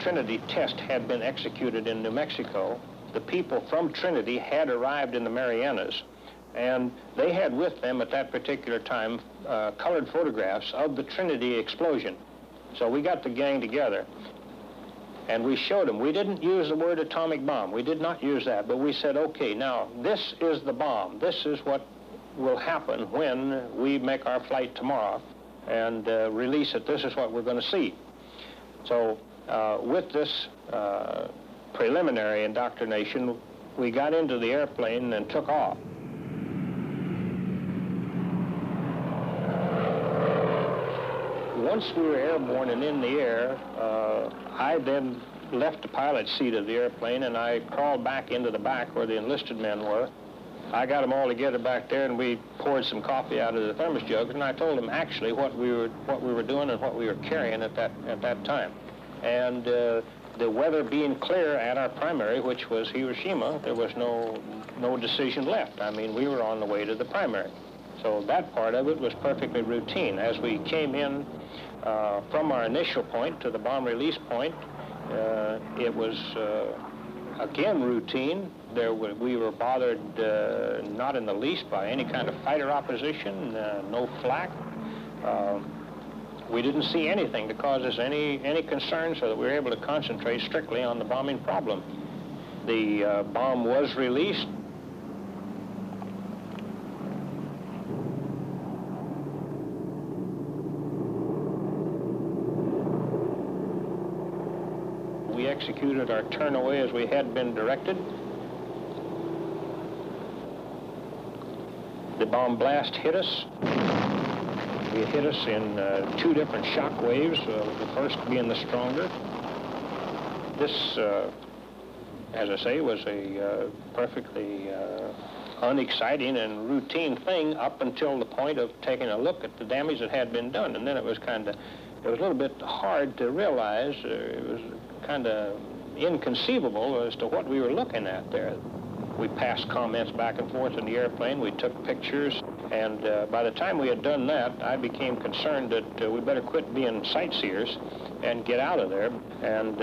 Trinity test had been executed in New Mexico, the people from Trinity had arrived in the Marianas, and they had with them at that particular time colored photographs of the Trinity explosion. So we got the gang together, and we showed them. We didn't use the word atomic bomb. We did not use that, but we said, okay, now this is the bomb. This is what will happen when we make our flight tomorrow and release it. This is what we're going to see. So with this preliminary indoctrination, we got into the airplane and took off. Once we were airborne and in the air, I then left the pilot's seat of the airplane and I crawled back into the back where the enlisted men were. I got them all together back there and we poured some coffee out of the thermos jugs, and I told them actually what we were doing and what we were carrying at that time. And the weather being clear at our primary, which was Hiroshima, there was no decision left. I mean, we were on the way to the primary. So that part of it was perfectly routine. As we came in from our initial point to the bomb release point, it was again routine. We were bothered not in the least by any kind of fighter opposition, no flak. We didn't see anything to cause us any concern, so that we were able to concentrate strictly on the bombing problem. The bomb was released. We executed our turn away as we had been directed. The bomb blast hit us. It hit us in two different shock waves, the first being the stronger. This, as I say, was a perfectly unexciting and routine thing up until the point of taking a look at the damage that had been done. And then it was a little bit hard to realize. It was kind of inconceivable as to what we were looking at there. We passed comments back and forth in the airplane. We took pictures. And by the time we had done that, I became concerned that we better quit being sightseers and get out of there. And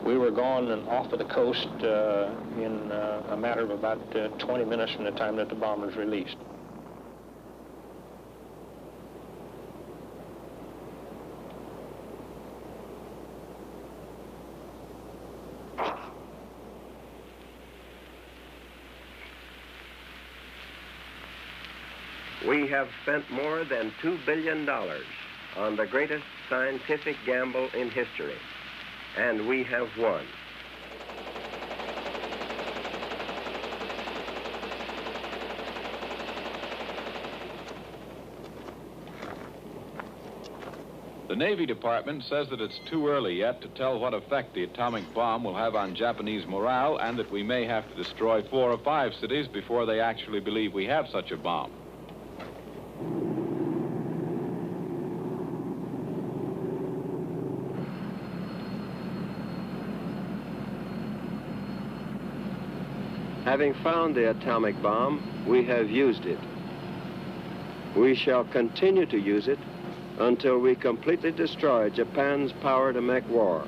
we were gone and off of the coast in a matter of about 20 minutes from the time that the bomb was released. We have spent more than $2 billion on the greatest scientific gamble in history, and we have won. The Navy Department says that it's too early yet to tell what effect the atomic bomb will have on Japanese morale, and that we may have to destroy 4 or 5 cities before they actually believe we have such a bomb. Having found the atomic bomb, we have used it. We shall continue to use it until we completely destroy Japan's power to make war.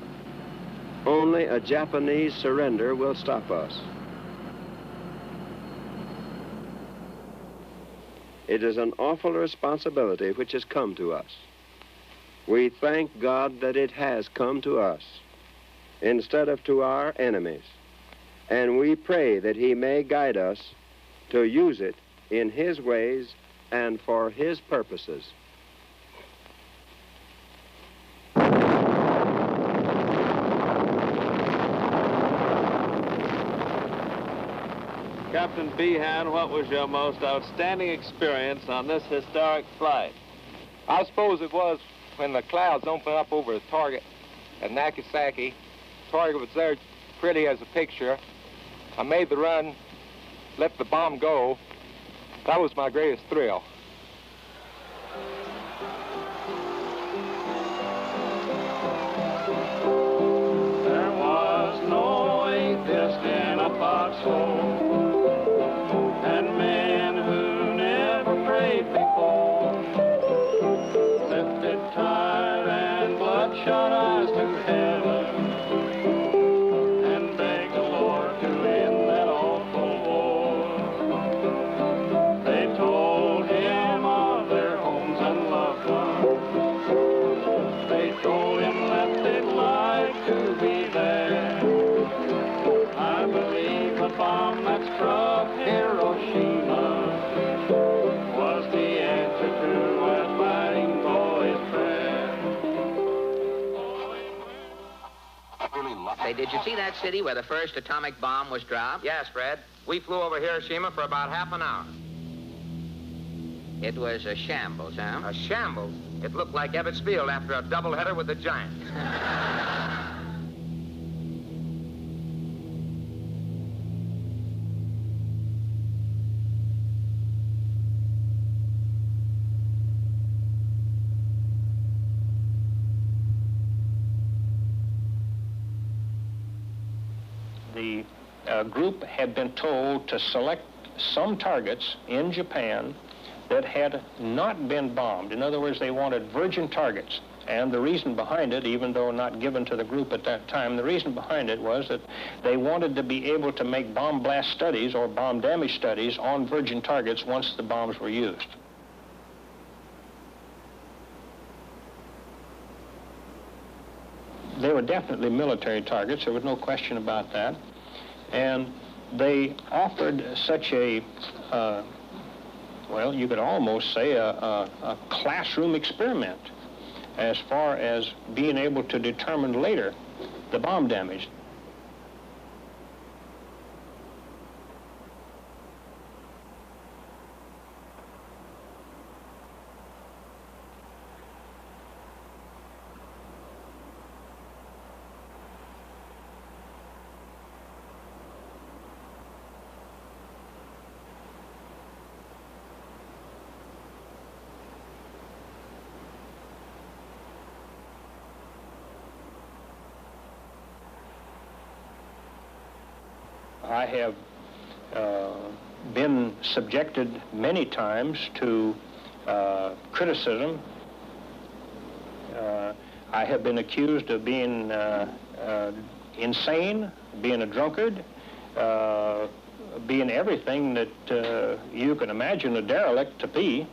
Only a Japanese surrender will stop us. It is an awful responsibility which has come to us. We thank God that it has come to us instead of to our enemies. And we pray that He may guide us to use it in His ways and for His purposes. Captain Behan, what was your most outstanding experience on this historic flight? I suppose it was when the clouds opened up over the target at Nagasaki. The target was there pretty as a picture. I made the run, let the bomb go. That was my greatest thrill. There was no atheist in a foxhole, and men who never prayed before lifted tired and bloodshot eyes to heaven that struck Hiroshima was the answer to that fighting boy's prayer. Say, did you see that city where the first atomic bomb was dropped? Yes, Fred. We flew over Hiroshima for about half an hour. It was a shambles, huh? A shambles. It looked like Ebbets Field after a doubleheader with the Giants. The group had been told to select some targets in Japan that had not been bombed. In other words, they wanted virgin targets. And the reason behind it, even though not given to the group at that time, the reason behind it was that they wanted to be able to make bomb blast studies or bomb damage studies on virgin targets once the bombs were used. They were definitely military targets, there was no question about that. And they offered such a, well, you could almost say a classroom experiment as far as being able to determine later the bomb damage. I have been subjected many times to criticism. I have been accused of being insane, being a drunkard, being everything that you can imagine a derelict to be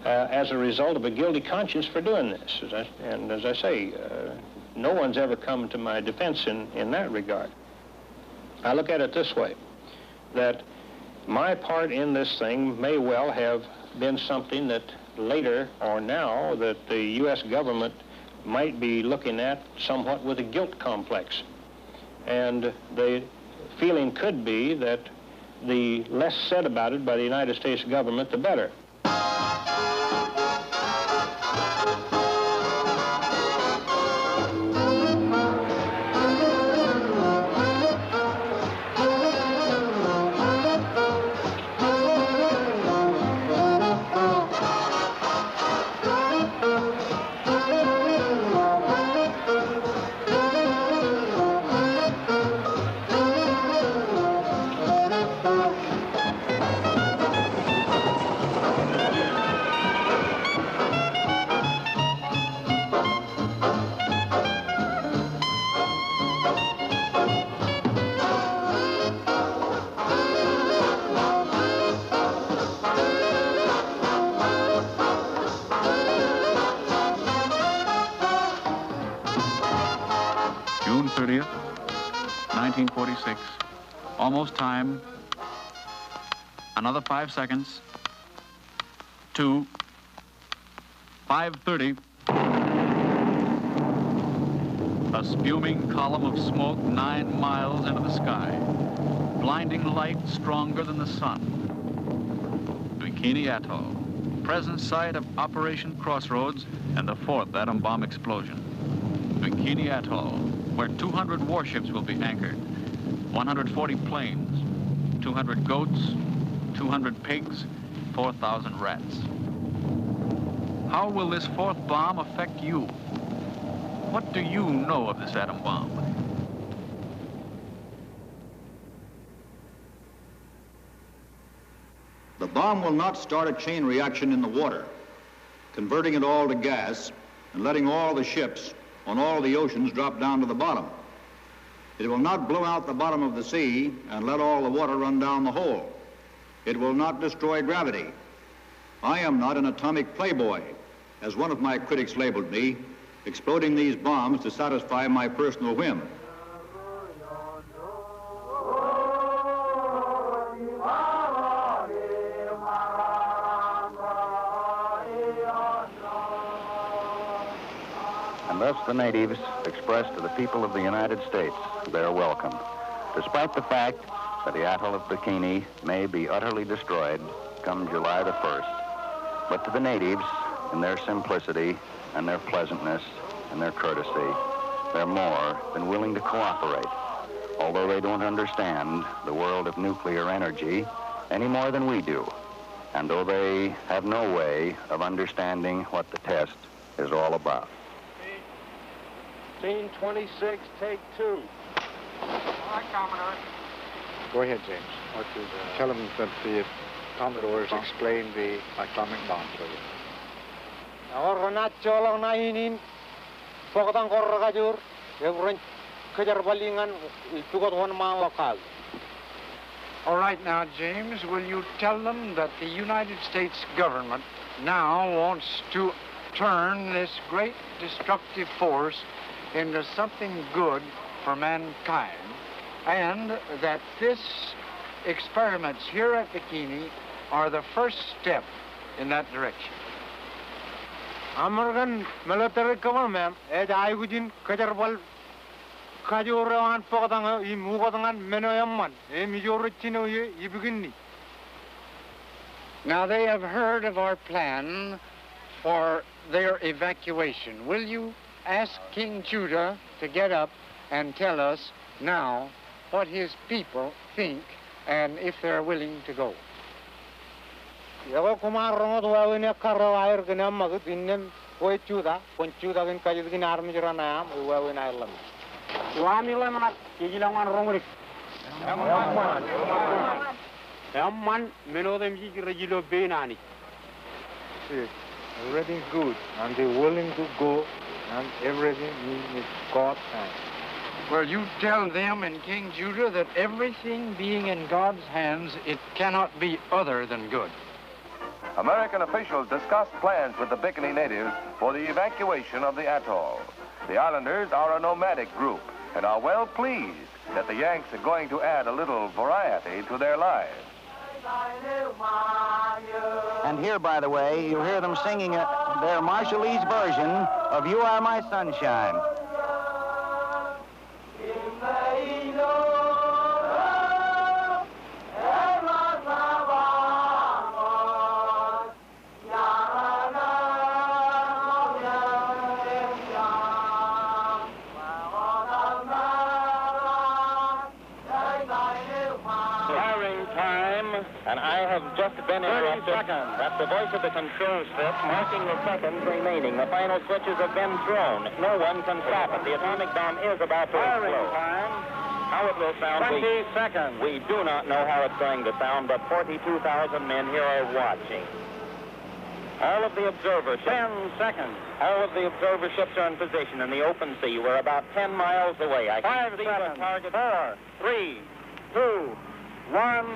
as a result of a guilty conscience for doing this. And as I say, no one's ever come to my defense in that regard. I look at it this way, that my part in this thing may well have been something that later or now that the U.S. government might be looking at somewhat with a guilt complex. And the feeling could be that the less said about it by the United States government, the better. June 30th, 1946. Almost time. Another 5 seconds. 2. 5:30. A spuming column of smoke 9 miles into the sky. Blinding light stronger than the sun. Bikini Atoll. Present site of Operation Crossroads and the 4th atom bomb explosion. Bikini Atoll, where 200 warships will be anchored, 140 planes, 200 goats, 200 pigs, 4,000 rats. How will this 4th bomb affect you? What do you know of this atom bomb? The bomb will not start a chain reaction in the water, converting it all to gas and letting all the ships on all the oceans drop down to the bottom. It will not blow out the bottom of the sea and let all the water run down the hole. It will not destroy gravity. I am not an atomic playboy, as one of my critics labeled me, exploding these bombs to satisfy my personal whim. And thus the natives expressed to the people of the United States their welcome, despite the fact that the atoll of Bikini may be utterly destroyed come July the 1st. But to the natives, in their simplicity and their pleasantness and their courtesy, they're more than willing to cooperate, although they don't understand the world of nuclear energy any more than we do, and though they have no way of understanding what the test is all about. Scene 26, take 2. Hi, Commodore. Go ahead, James. Tell them that the Commodores explained the atomic bomb to you. All right now, James, will you tell them that the United States government now wants to turn this great destructive force into something good for mankind, and that this experiments here at Bikini are the first step in that direction? American military government ed aigujin kajarwal kajoran pogadanga I mugadangan menoyamman e mijorchino ye ibigini. Now they have heard of our plan for their evacuation. Will you ask King Judah to get up and tell us now what his people think and if they're willing to go? Yago kumarrongo duawine karro air gna magud innen koi chuda konchuda gin kajid gin army jirana am duawine Ireland. Wami lemana kijilangan rongrik. Amman menodem ji regilo benani. Everything's good, and they're willing to go, and everything is God's hand. Well, you tell them and King Judah that everything being in God's hands, it cannot be other than good. American officials discussed plans with the Bikini natives for the evacuation of the atoll. The islanders are a nomadic group and are well pleased that the Yanks are going to add a little variety to their lives. And here, by the way, you hear them singing their Marshallese version of You Are My Sunshine. And I have just been interrupted. 30 seconds. That's the voice of the control strip marking the seconds remaining. The final switches have been thrown. No one can stop it. The atomic bomb is about to explode. Time. How it will sound, 20 seconds. We do not know how it's going to sound, but 42,000 men here are watching. All of the observer ships. 10 seconds. All of the observer ships are in position in the open sea. We're about 10 miles away. I can see the target. 4, 3, 2, 1.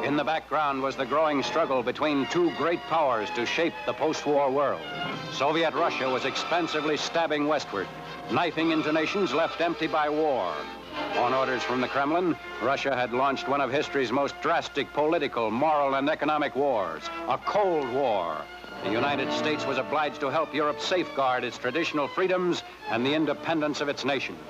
In the background was the growing struggle between two great powers to shape the post-war world. Soviet Russia was expansively stabbing westward, knifing into nations left empty by war. On orders from the Kremlin, Russia had launched one of history's most drastic political, moral, and economic wars, a Cold War. The United States was obliged to help Europe safeguard its traditional freedoms and the independence of its nations.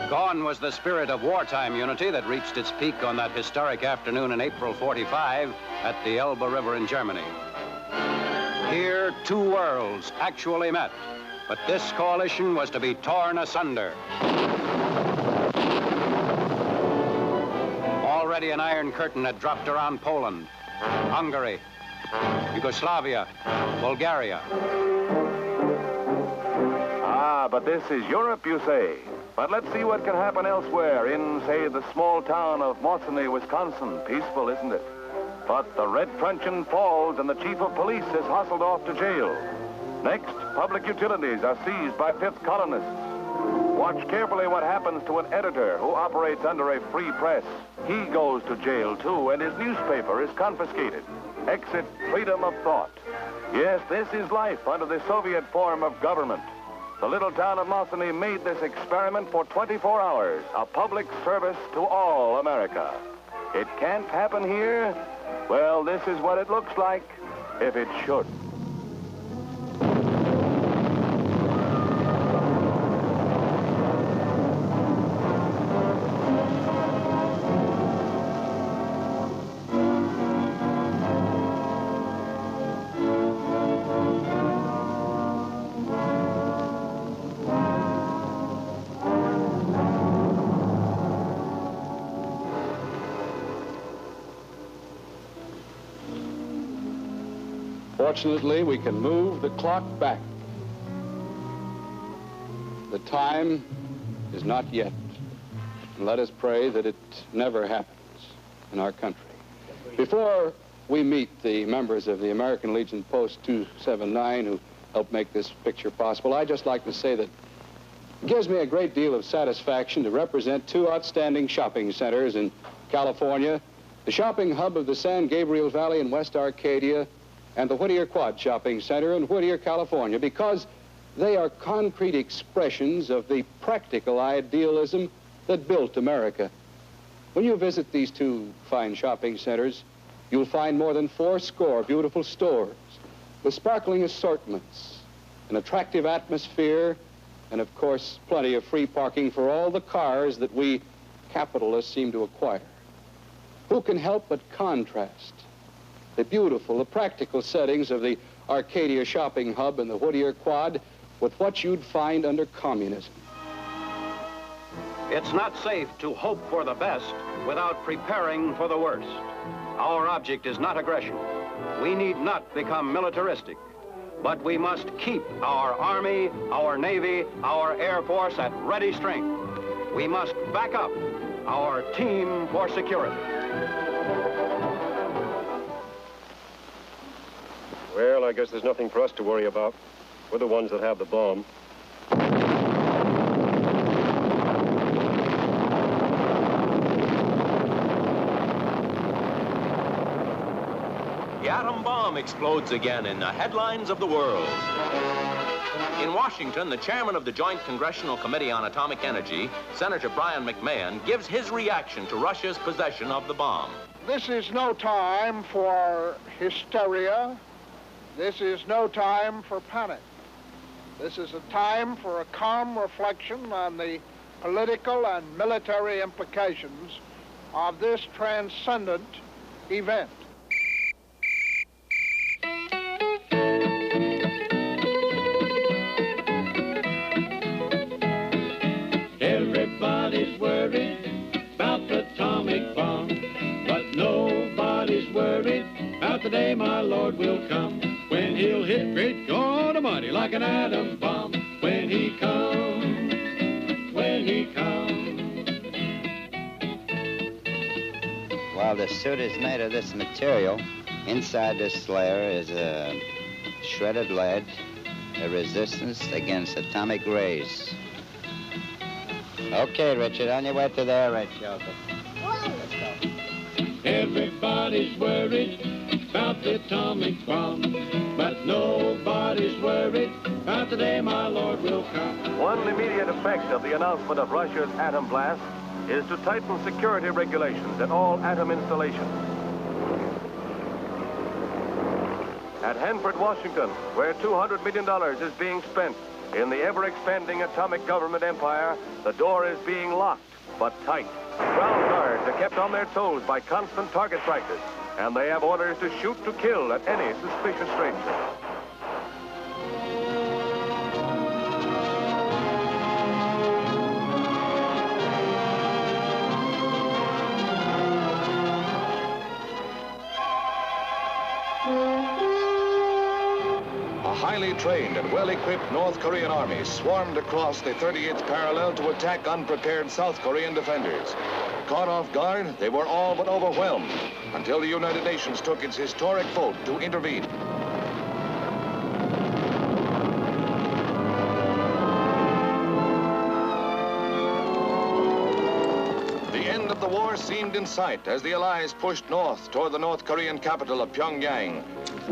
Gone was the spirit of wartime unity that reached its peak on that historic afternoon in April '45 at the Elbe River in Germany. Here, two worlds actually met, but this coalition was to be torn asunder. Already an iron curtain had dropped around Poland, Hungary, Yugoslavia, Bulgaria. Ah, but this is Europe, you say. But let's see what can happen elsewhere in, say, the small town of Mosinee, Wisconsin. Peaceful, isn't it? But the red truncheon falls and the chief of police is hustled off to jail. Next, public utilities are seized by fifth colonists. Watch carefully what happens to an editor who operates under a free press. He goes to jail, too, and his newspaper is confiscated. Exit freedom of thought. Yes, this is life under the Soviet form of government. The little town of Mosinee made this experiment for 24 hours, a public service to all America. It can't happen here? Well, this is what it looks like if it should. Fortunately, we can move the clock back. The time is not yet. And let us pray that it never happens in our country. Before we meet the members of the American Legion Post 279 who helped make this picture possible, I'd just like to say that it gives me a great deal of satisfaction to represent two outstanding shopping centers in California, the shopping hub of the San Gabriel Valley in West Arcadia, and the Whittier Quad Shopping Center in Whittier, California, because they are concrete expressions of the practical idealism that built America. When you visit these two fine shopping centers, you'll find more than 80 beautiful stores with sparkling assortments, an attractive atmosphere, and of course, plenty of free parking for all the cars that we capitalists seem to acquire. Who can help but contrast the beautiful, the practical settings of the Arcadia shopping hub and the Whittier Quad with what you'd find under communism? It's not safe to hope for the best without preparing for the worst. Our object is not aggression. We need not become militaristic, but we must keep our Army, our Navy, our Air Force at ready strength. We must back up our team for security. Well, I guess there's nothing for us to worry about. We're the ones that have the bomb. The atom bomb explodes again in the headlines of the world. In Washington, the chairman of the Joint Congressional Committee on Atomic Energy, Senator Brian McMahon, gives his reaction to Russia's possession of the bomb. This is no time for hysteria. This is no time for panic. This is a time for a calm reflection on the political and military implications of this transcendent event. Everybody's worried about the atomic bomb, but nobody's worried about the day my Lord will come, when he'll hit great God Almighty like an atom bomb. When he comes, when he comes. While the suit is made of this material, inside this layer is a shredded lead, a resistance against atomic rays. Okay, Richard, on your way to the air raid shelter. Let's go. Everybody's worried about the atomic bomb, but nobody's worried about the day my Lord will come. One immediate effect of the announcement of Russia's atom blast is to tighten security regulations at all atom installations. At Hanford, Washington, where $200 million is being spent, In the ever-expanding atomic government empire, the door is being locked, but tight. 12 guards are kept on their toes by constant target practice, and they have orders to shoot to kill at any suspicious stranger. Highly trained and well-equipped North Korean army swarmed across the 38th parallel to attack unprepared South Korean defenders. Caught off guard, they were all but overwhelmed until the United Nations took its historic vote to intervene. The end of the war seemed in sight as the Allies pushed north toward the North Korean capital of Pyongyang.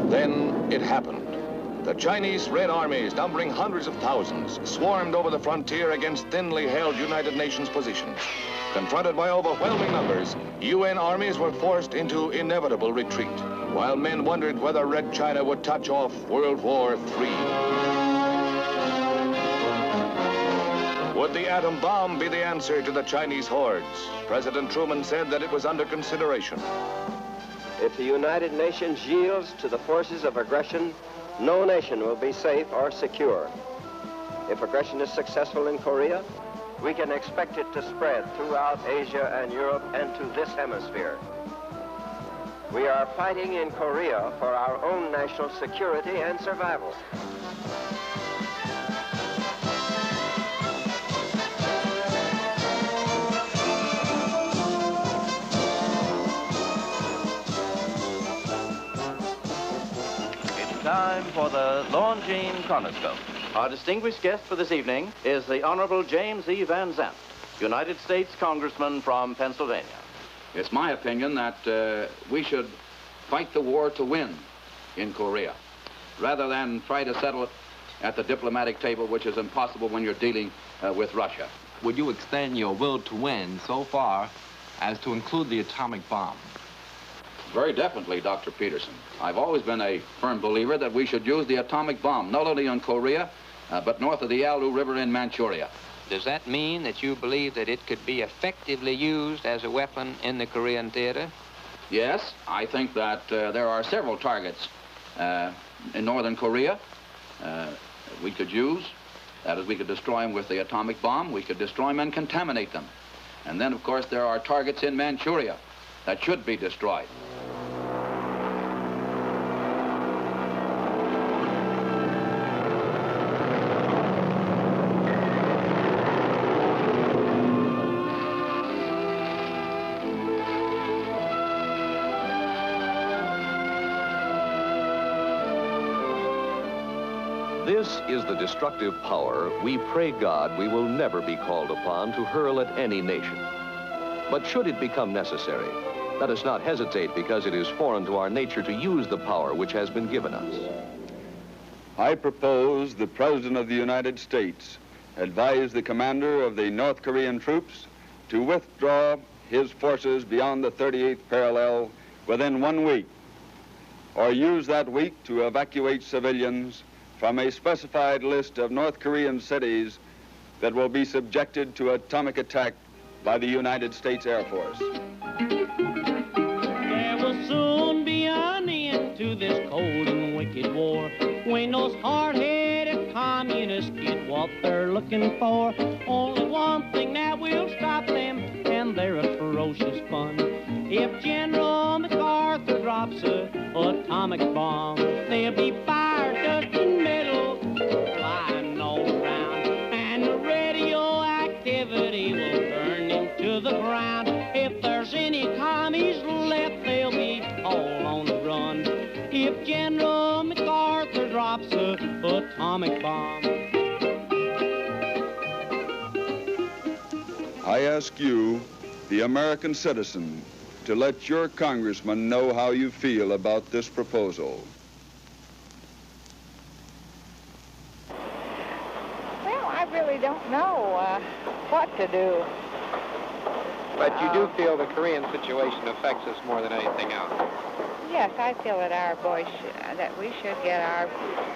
Then it happened. The Chinese Red Armies, numbering hundreds of thousands, swarmed over the frontier against thinly held United Nations positions. Confronted by overwhelming numbers, UN armies were forced into inevitable retreat, while men wondered whether Red China would touch off World War III. Would the atom bomb be the answer to the Chinese hordes? President Truman said that it was under consideration. If the United Nations yields to the forces of aggression, no nation will be safe or secure. If aggression is successful in Korea, we can expect it to spread throughout Asia and Europe and to this hemisphere. We are fighting in Korea for our own national security and survival. Time for the Longines Chronoscope. Our distinguished guest for this evening is the Honorable James E. Van Zandt, United States Congressman from Pennsylvania. It's my opinion that we should fight the war to win in Korea, rather than try to settle it at the diplomatic table, which is impossible when you're dealing with Russia. Would you extend your will to win so far as to include the atomic bomb? Very definitely, Dr. Peterson. I've always been a firm believer that we should use the atomic bomb, not only on Korea, but north of the Yalu River in Manchuria. Does that mean that you believe that it could be effectively used as a weapon in the Korean theater? Yes, I think that there are several targets in northern Korea we could use. That is, we could destroy them with the atomic bomb. We could destroy them and contaminate them. And then, of course, there are targets in Manchuria that should be destroyed. This is the destructive power we pray God we will never be called upon to hurl at any nation. But should it become necessary, let us not hesitate because it is foreign to our nature to use the power which has been given us. I propose the President of the United States advise the commander of the North Korean troops to withdraw his forces beyond the 38th parallel within 1 week, or use that week to evacuate civilians from a specified list of North Korean cities that will be subjected to atomic attack by the United States Air Force. There will soon be an end to this cold and wicked war when those hard-headed communists get what they're looking for. Only one thing that will stop them, and they're a ferocious fun. If General MacArthur drops a atomic bomb, they'll be fire, dust, and metal flying all around, and the radioactivity will burn into the ground. If there's any commies left, they'll be all on the run. If General MacArthur drops a atomic bomb. I ask you, the American citizen, to let your congressman know how you feel about this proposal. Well, I really don't know what to do. But you do feel the Korean situation affects us more than anything else? Yes, I feel that our boys, that we should get our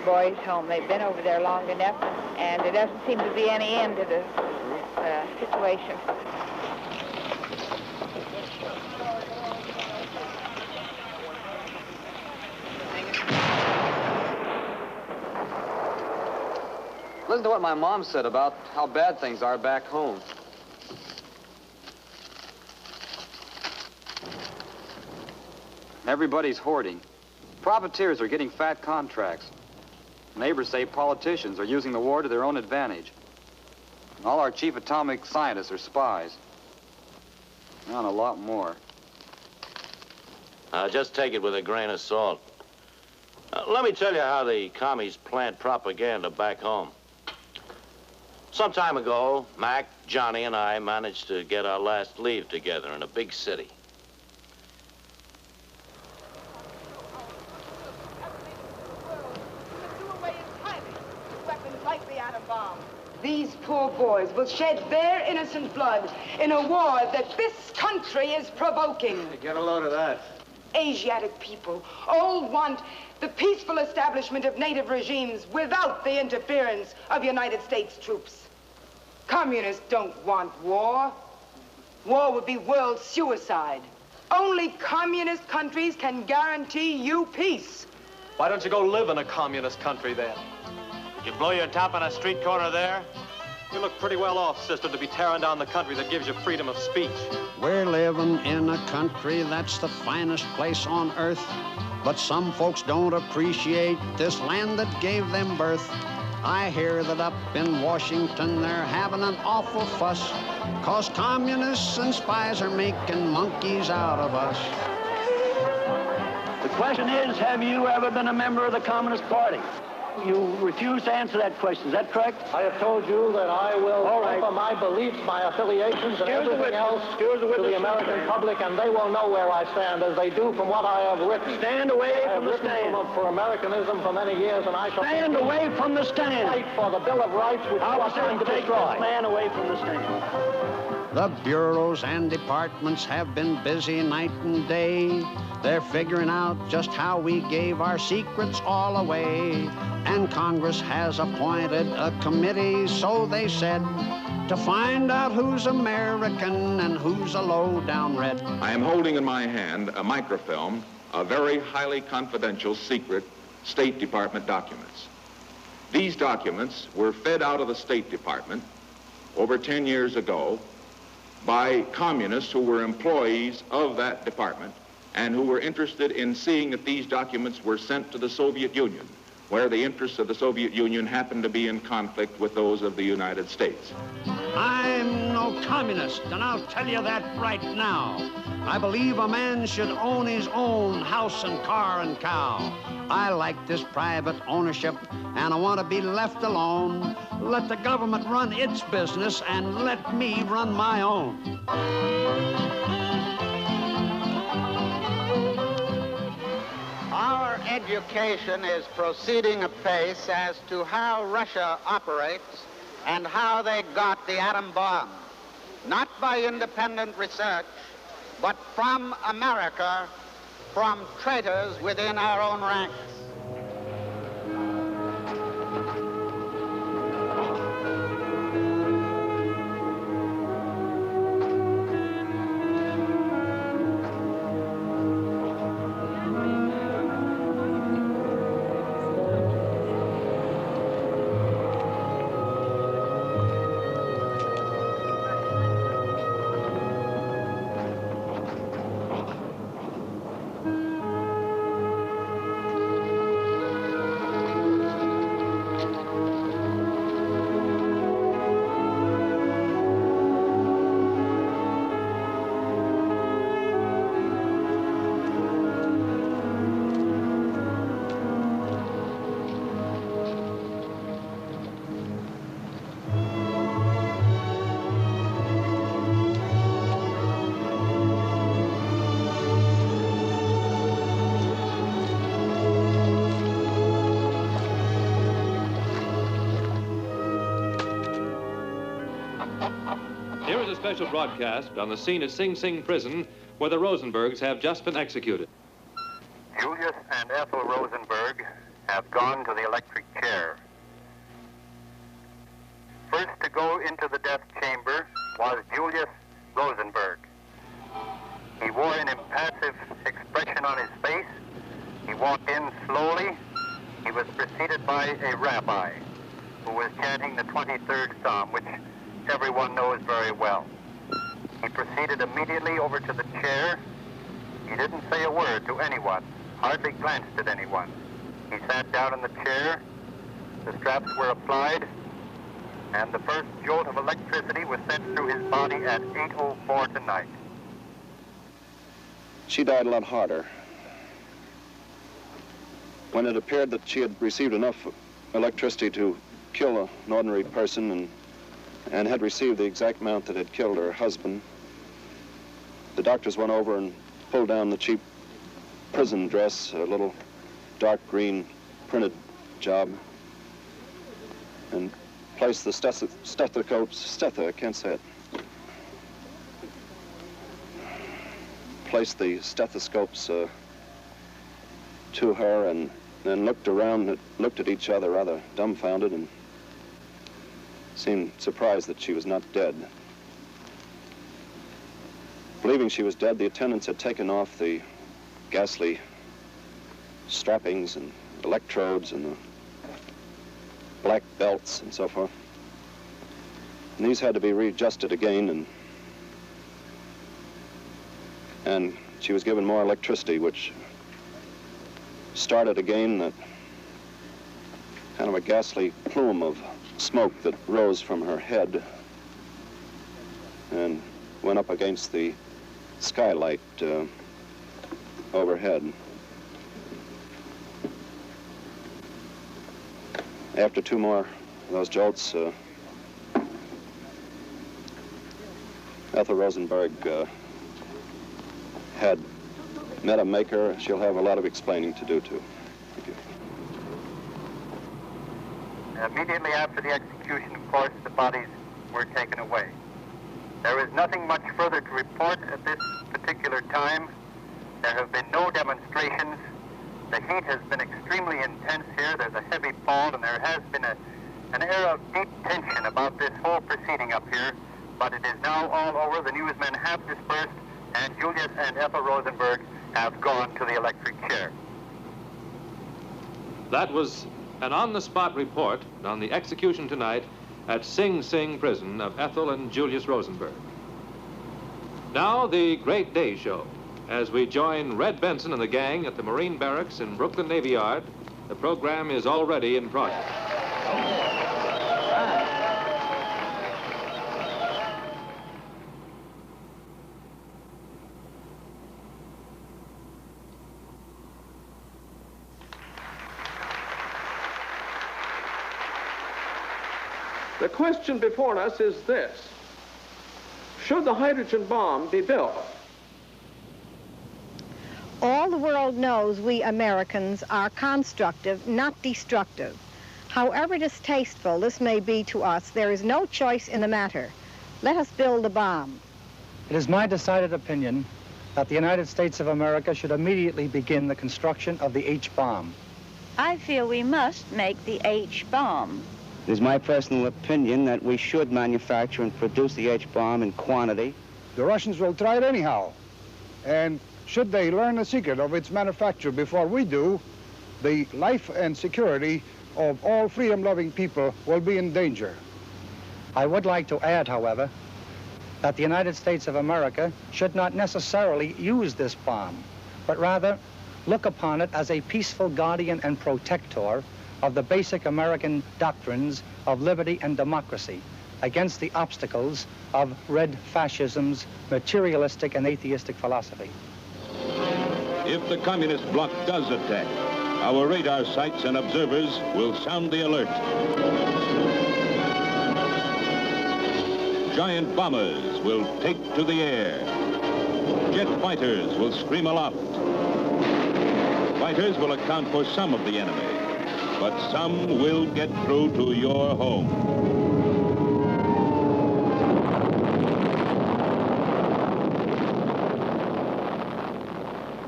boys home. They've been over there long enough, and there doesn't seem to be any end to the situation. Listen to what my mom said about how bad things are back home. Everybody's hoarding. Profiteers are getting fat contracts. Neighbors say politicians are using the war to their own advantage. And all our chief atomic scientists are spies. And a lot more. Just take it with a grain of salt. Let me tell you how the commies plant propaganda back home. Some time ago, Mac, Johnny, and I managed to get our last leave together in a big city. These poor boys will shed their innocent blood in a war that this country is provoking. Get a load of that. Asiatic people all want the peaceful establishment of native regimes without the interference of United States troops. Communists don't want war. War would be world suicide. Only communist countries can guarantee you peace. Why don't you go live in a communist country then? Did you blow your top on a street corner there? You look pretty well off, sister, to be tearing down the country that gives you freedom of speech. We're living in a country that's the finest place on earth, but some folks don't appreciate this land that gave them birth. I hear that up in Washington they're having an awful fuss, 'cause communists and spies are making monkeys out of us. The question is, have you ever been a member of the Communist Party? You refuse to answer that question. Is that correct? I have told you that I will offer my beliefs, my affiliations, and everything else to the American public, and they will know where I stand, as they do from what I have written. Stand away from the stand. For Americanism for many years, and I shall stand away from the stand. Fight for the Bill of Rights, which I you will are trying to take destroy. this man away from the stand. The bureaus and departments have been busy night and day. They're figuring out just how we gave our secrets all away. And Congress has appointed a committee, so they said, to find out who's American and who's a low-down red. I am holding in my hand a microfilm of very highly confidential, secret State Department documents. These documents were fed out of the State Department over 10 years ago by communists who were employees of that department and who were interested in seeing that these documents were sent to the Soviet Union, where the interests of the Soviet Union happened to be in conflict with those of the United States. I'm no communist, and I'll tell you that right now. I believe a man should own his own house and car and cow. I like this private ownership, and I want to be left alone. Let the government run its business, and let me run my own. Our education is proceeding apace as to how Russia operates and how they got the atom bomb. Not by independent research, but from America, from traitors within our own ranks. Here is a special broadcast on the scene at Sing Sing Prison, where the Rosenbergs have just been executed. into the death chamber was Julius Rosenberg. He wore an impassive expression on his face. He walked in slowly. He was preceded by a rabbi who was chanting the 23rd Psalm, which everyone knows very well. He proceeded immediately over to the chair. He didn't say a word to anyone, hardly glanced at anyone. He sat down in the chair, the straps were applied, and the first jolt of electricity was sent through his body at 8:04 tonight. She died a lot harder. When it appeared that she had received enough electricity to kill an ordinary person and had received the exact amount that had killed her husband, the doctors went over and pulled down the cheap prison dress, a little dark green printed job, and placed the I can't say it. Placed the stethoscopes to her and then looked around, looked at each other rather dumbfounded and seemed surprised that she was not dead. Believing she was dead, the attendants had taken off the ghastly strappings and electrodes and the black belts and so forth. And these had to be readjusted again, and she was given more electricity, which started again that kind of a ghastly plume of smoke that rose from her head and went up against the skylight overhead. After two more of those jolts, Ethel Rosenberg had met a maker. She'll have a lot of explaining to do, too. Thank you. Immediately after the execution, of course, the bodies were taken away. There is nothing much further to report at this particular time. There have been no demonstrations. The heat has been extremely intense here. There's a heavy fall, and there has been an air of deep tension about this whole proceeding up here. But it is now all over. The newsmen have dispersed, and Julius and Ethel Rosenberg have gone to the electric chair. That was an on-the-spot report on the execution tonight at Sing Sing prison of Ethel and Julius Rosenberg. Now, the Great Day Show. As we join Red Benson and the gang at the Marine Barracks in Brooklyn Navy Yard, the program is already in progress. The question before us is this: should the hydrogen bomb be built? All the world knows we Americans are constructive, not destructive. However distasteful this may be to us, there is no choice in the matter. Let us build the bomb. It is my decided opinion that the United States of America should immediately begin the construction of the H-bomb. I feel we must make the H-bomb. It is my personal opinion that we should manufacture and produce the H-bomb in quantity. The Russians will try it anyhow. And should they learn the secret of its manufacture before we do, the life and security of all freedom-loving people will be in danger. I would like to add, however, that the United States of America should not necessarily use this bomb, but rather look upon it as a peaceful guardian and protector of the basic American doctrines of liberty and democracy against the obstacles of red fascism's materialistic and atheistic philosophy. If the communist bloc does attack, our radar sites and observers will sound the alert. Giant bombers will take to the air. Jet fighters will scream aloft. Fighters will account for some of the enemy, but some will get through to your home.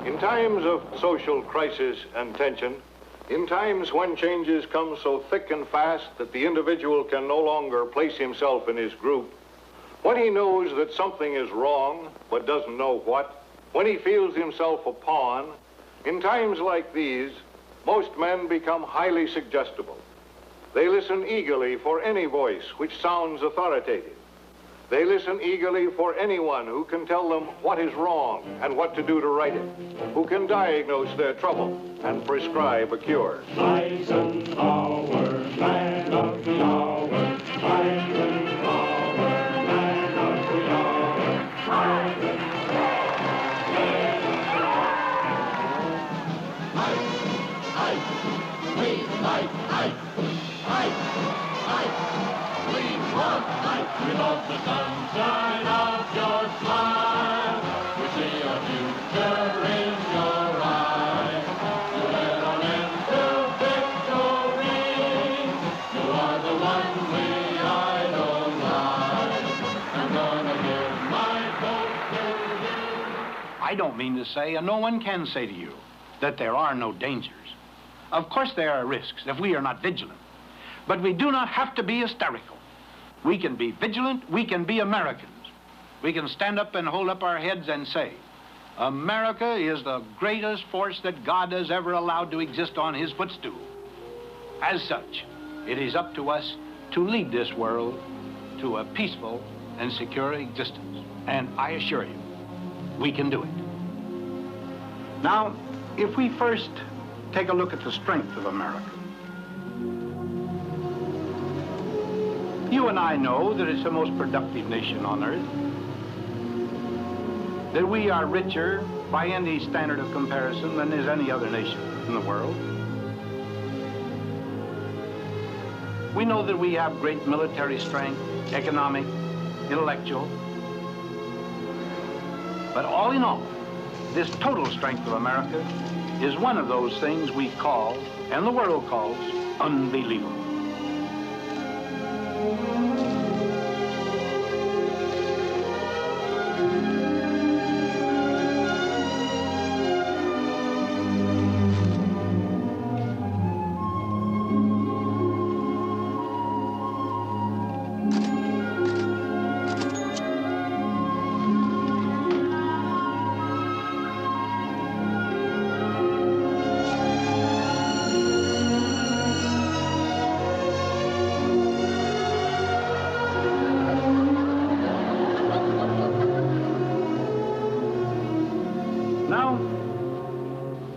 In times of social crisis and tension, In times when changes come so thick and fast that the individual can no longer place himself in his group, when he knows that something is wrong but doesn't know what, when he feels himself a pawn, in times like these, most men become highly suggestible. They listen eagerly for any voice which sounds authoritative. They listen eagerly for anyone who can tell them what is wrong and what to do to right it, who can diagnose their trouble and prescribe a cure. Eisenhower, man of the hour. Eisenhower, man of the hour. We love the sunshine of your smile. We see our future in your eyes. You led on into victory. You are the one we idolize. I'm gonna give my vote to you. I don't mean to say, and no one can say to you, that there are no dangers. Of course there are risks if we are not vigilant. But we do not have to be hysterical. We can be vigilant, we can be Americans. We can stand up and hold up our heads and say, America is the greatest force that God has ever allowed to exist on his footstool. As such, it is up to us to lead this world to a peaceful and secure existence. And I assure you, we can do it. Now, if we first take a look at the strength of America, you and I know that it's the most productive nation on earth, that we are richer by any standard of comparison than is any other nation in the world. We know that we have great military strength, economic, intellectual. But all in all, this total strength of America is one of those things we call, and the world calls, unbelievable.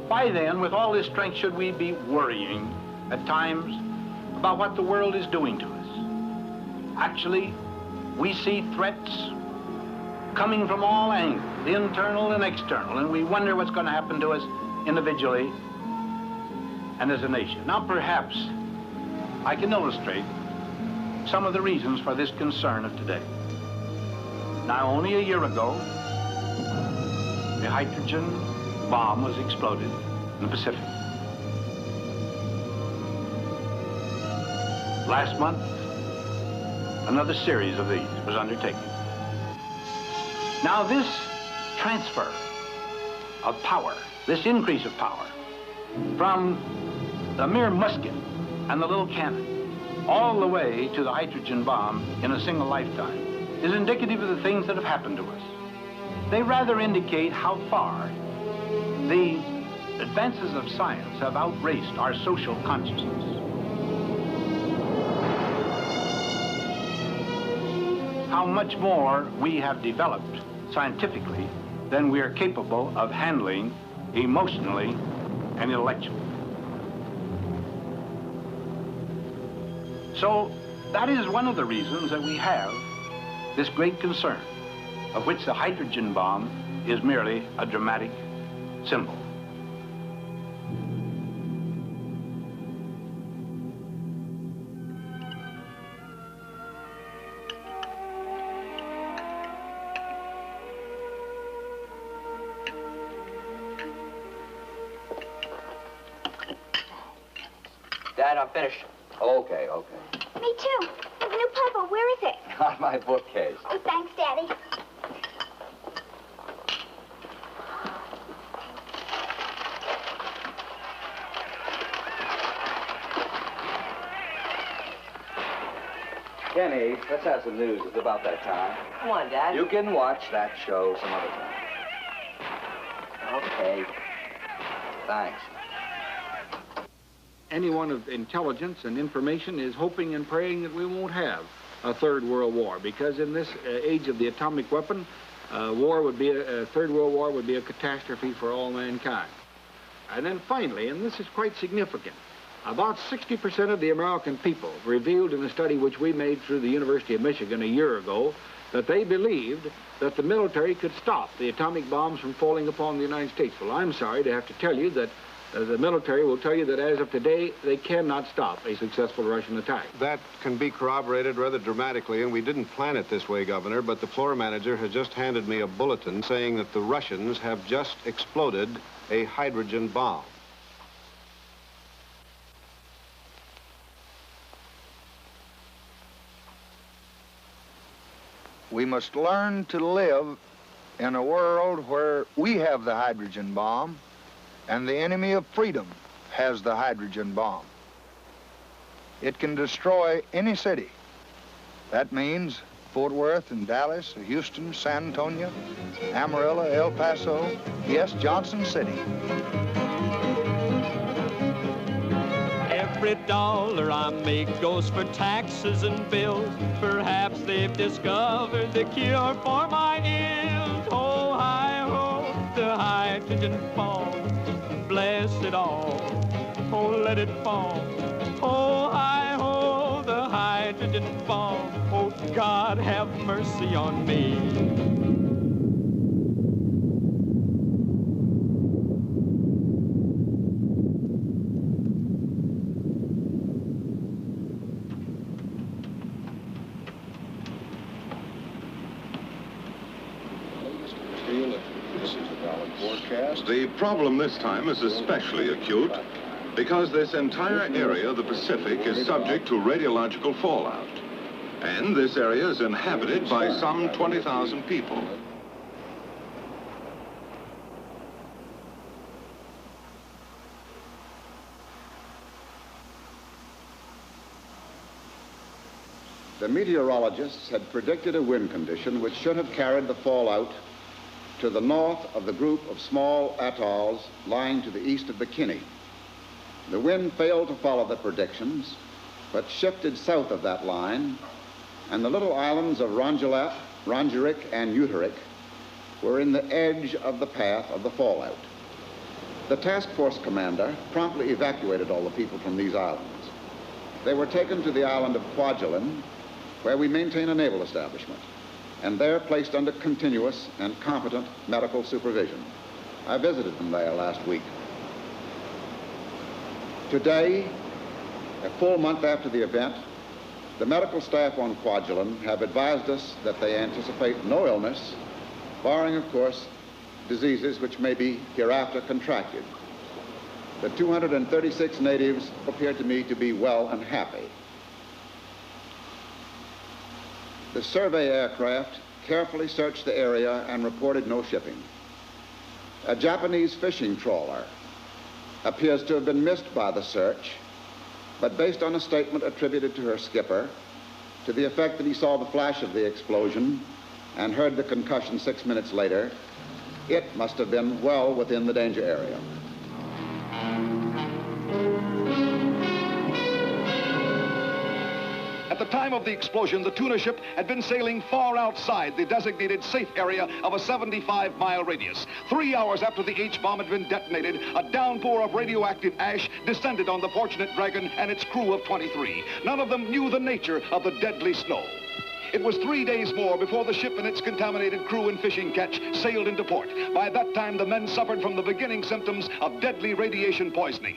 Why then, with all this strength, should we be worrying at times about what the world is doing to us? Actually, we see threats coming from all angles, internal and external, and we wonder what's going to happen to us individually and as a nation. Now, perhaps I can illustrate some of the reasons for this concern of today. Now, only a year ago, the hydrogen bomb was exploded in the Pacific. Last month, another series of these was undertaken. Now this transfer of power, this increase of power from the mere musket and the little cannon all the way to the hydrogen bomb in a single lifetime is indicative of the things that have happened to us. They rather indicate how far the advances of science have outraced our social consciousness. How much more we have developed scientifically than we are capable of handling emotionally and intellectually. So that is one of the reasons that we have this great concern, of which the hydrogen bomb is merely a dramatic symbol. Dad, I'm finished. Okay, okay. Me too. The new purple, where is it? On my bookcase. Oh, thanks, Daddy. Kenny, let's have some news. It's about that time. Come on, Dad. You can watch that show some other time. Okay. Thanks. Anyone of intelligence and information is hoping and praying that we won't have a third world war, because in this age of the atomic weapon, a third world war would be a catastrophe for all mankind. And then finally, and this is quite significant, about 60% of the American people revealed in a study which we made through the University of Michigan a year ago that they believed that the military could stop the atomic bombs from falling upon the United States. Well, I'm sorry to have to tell you that the military will tell you that as of today, they cannot stop a successful Russian attack. That can be corroborated rather dramatically, and we didn't plan it this way, Governor, but the floor manager has just handed me a bulletin saying that the Russians have just exploded a hydrogen bomb. We must learn to live in a world where we have the hydrogen bomb and the enemy of freedom has the hydrogen bomb. It can destroy any city. That means Fort Worth and Dallas, Houston, San Antonio, Amarillo, El Paso, yes, Johnson City. Every dollar I make goes for taxes and bills. Perhaps they've discovered the cure for my ills. Oh, hi-ho, the hydrogen bomb. Bless it all. Oh, let it fall. Oh, hi-ho, the hydrogen bomb. Oh, God, have mercy on me. The problem this time is especially acute because this entire area of the Pacific is subject to radiological fallout. And this area is inhabited by some 20,000 people. The meteorologists had predicted a wind condition which should have carried the fallout to the north of the group of small atolls lying to the east of Bikini. The wind failed to follow the predictions, but shifted south of that line, and the little islands of Rongelet, Rongerik, and Uterik were in the edge of the path of the fallout. The task force commander promptly evacuated all the people from these islands. They were taken to the island of Kwajalein, where we maintain a naval establishment, and there placed under continuous and competent medical supervision. I visited them there last week. Today, a full month after the event, the medical staff on Kwajalein have advised us that they anticipate no illness, barring, of course, diseases which may be hereafter contracted. The 236 natives appear to me to be well and happy. The survey aircraft carefully searched the area and reported no shipping. A Japanese fishing trawler appears to have been missed by the search, but based on a statement attributed to her skipper, to the effect that he saw the flash of the explosion and heard the concussion 6 minutes later, it must have been well within the danger area. At the time of the explosion, the tuna ship had been sailing far outside the designated safe area of a 75-mile radius. 3 hours after the H-bomb had been detonated, a downpour of radioactive ash descended on the Fortunate Dragon and its crew of 23. None of them knew the nature of the deadly snow. It was 3 days more before the ship and its contaminated crew and fishing catch sailed into port. By that time, the men suffered from the beginning symptoms of deadly radiation poisoning.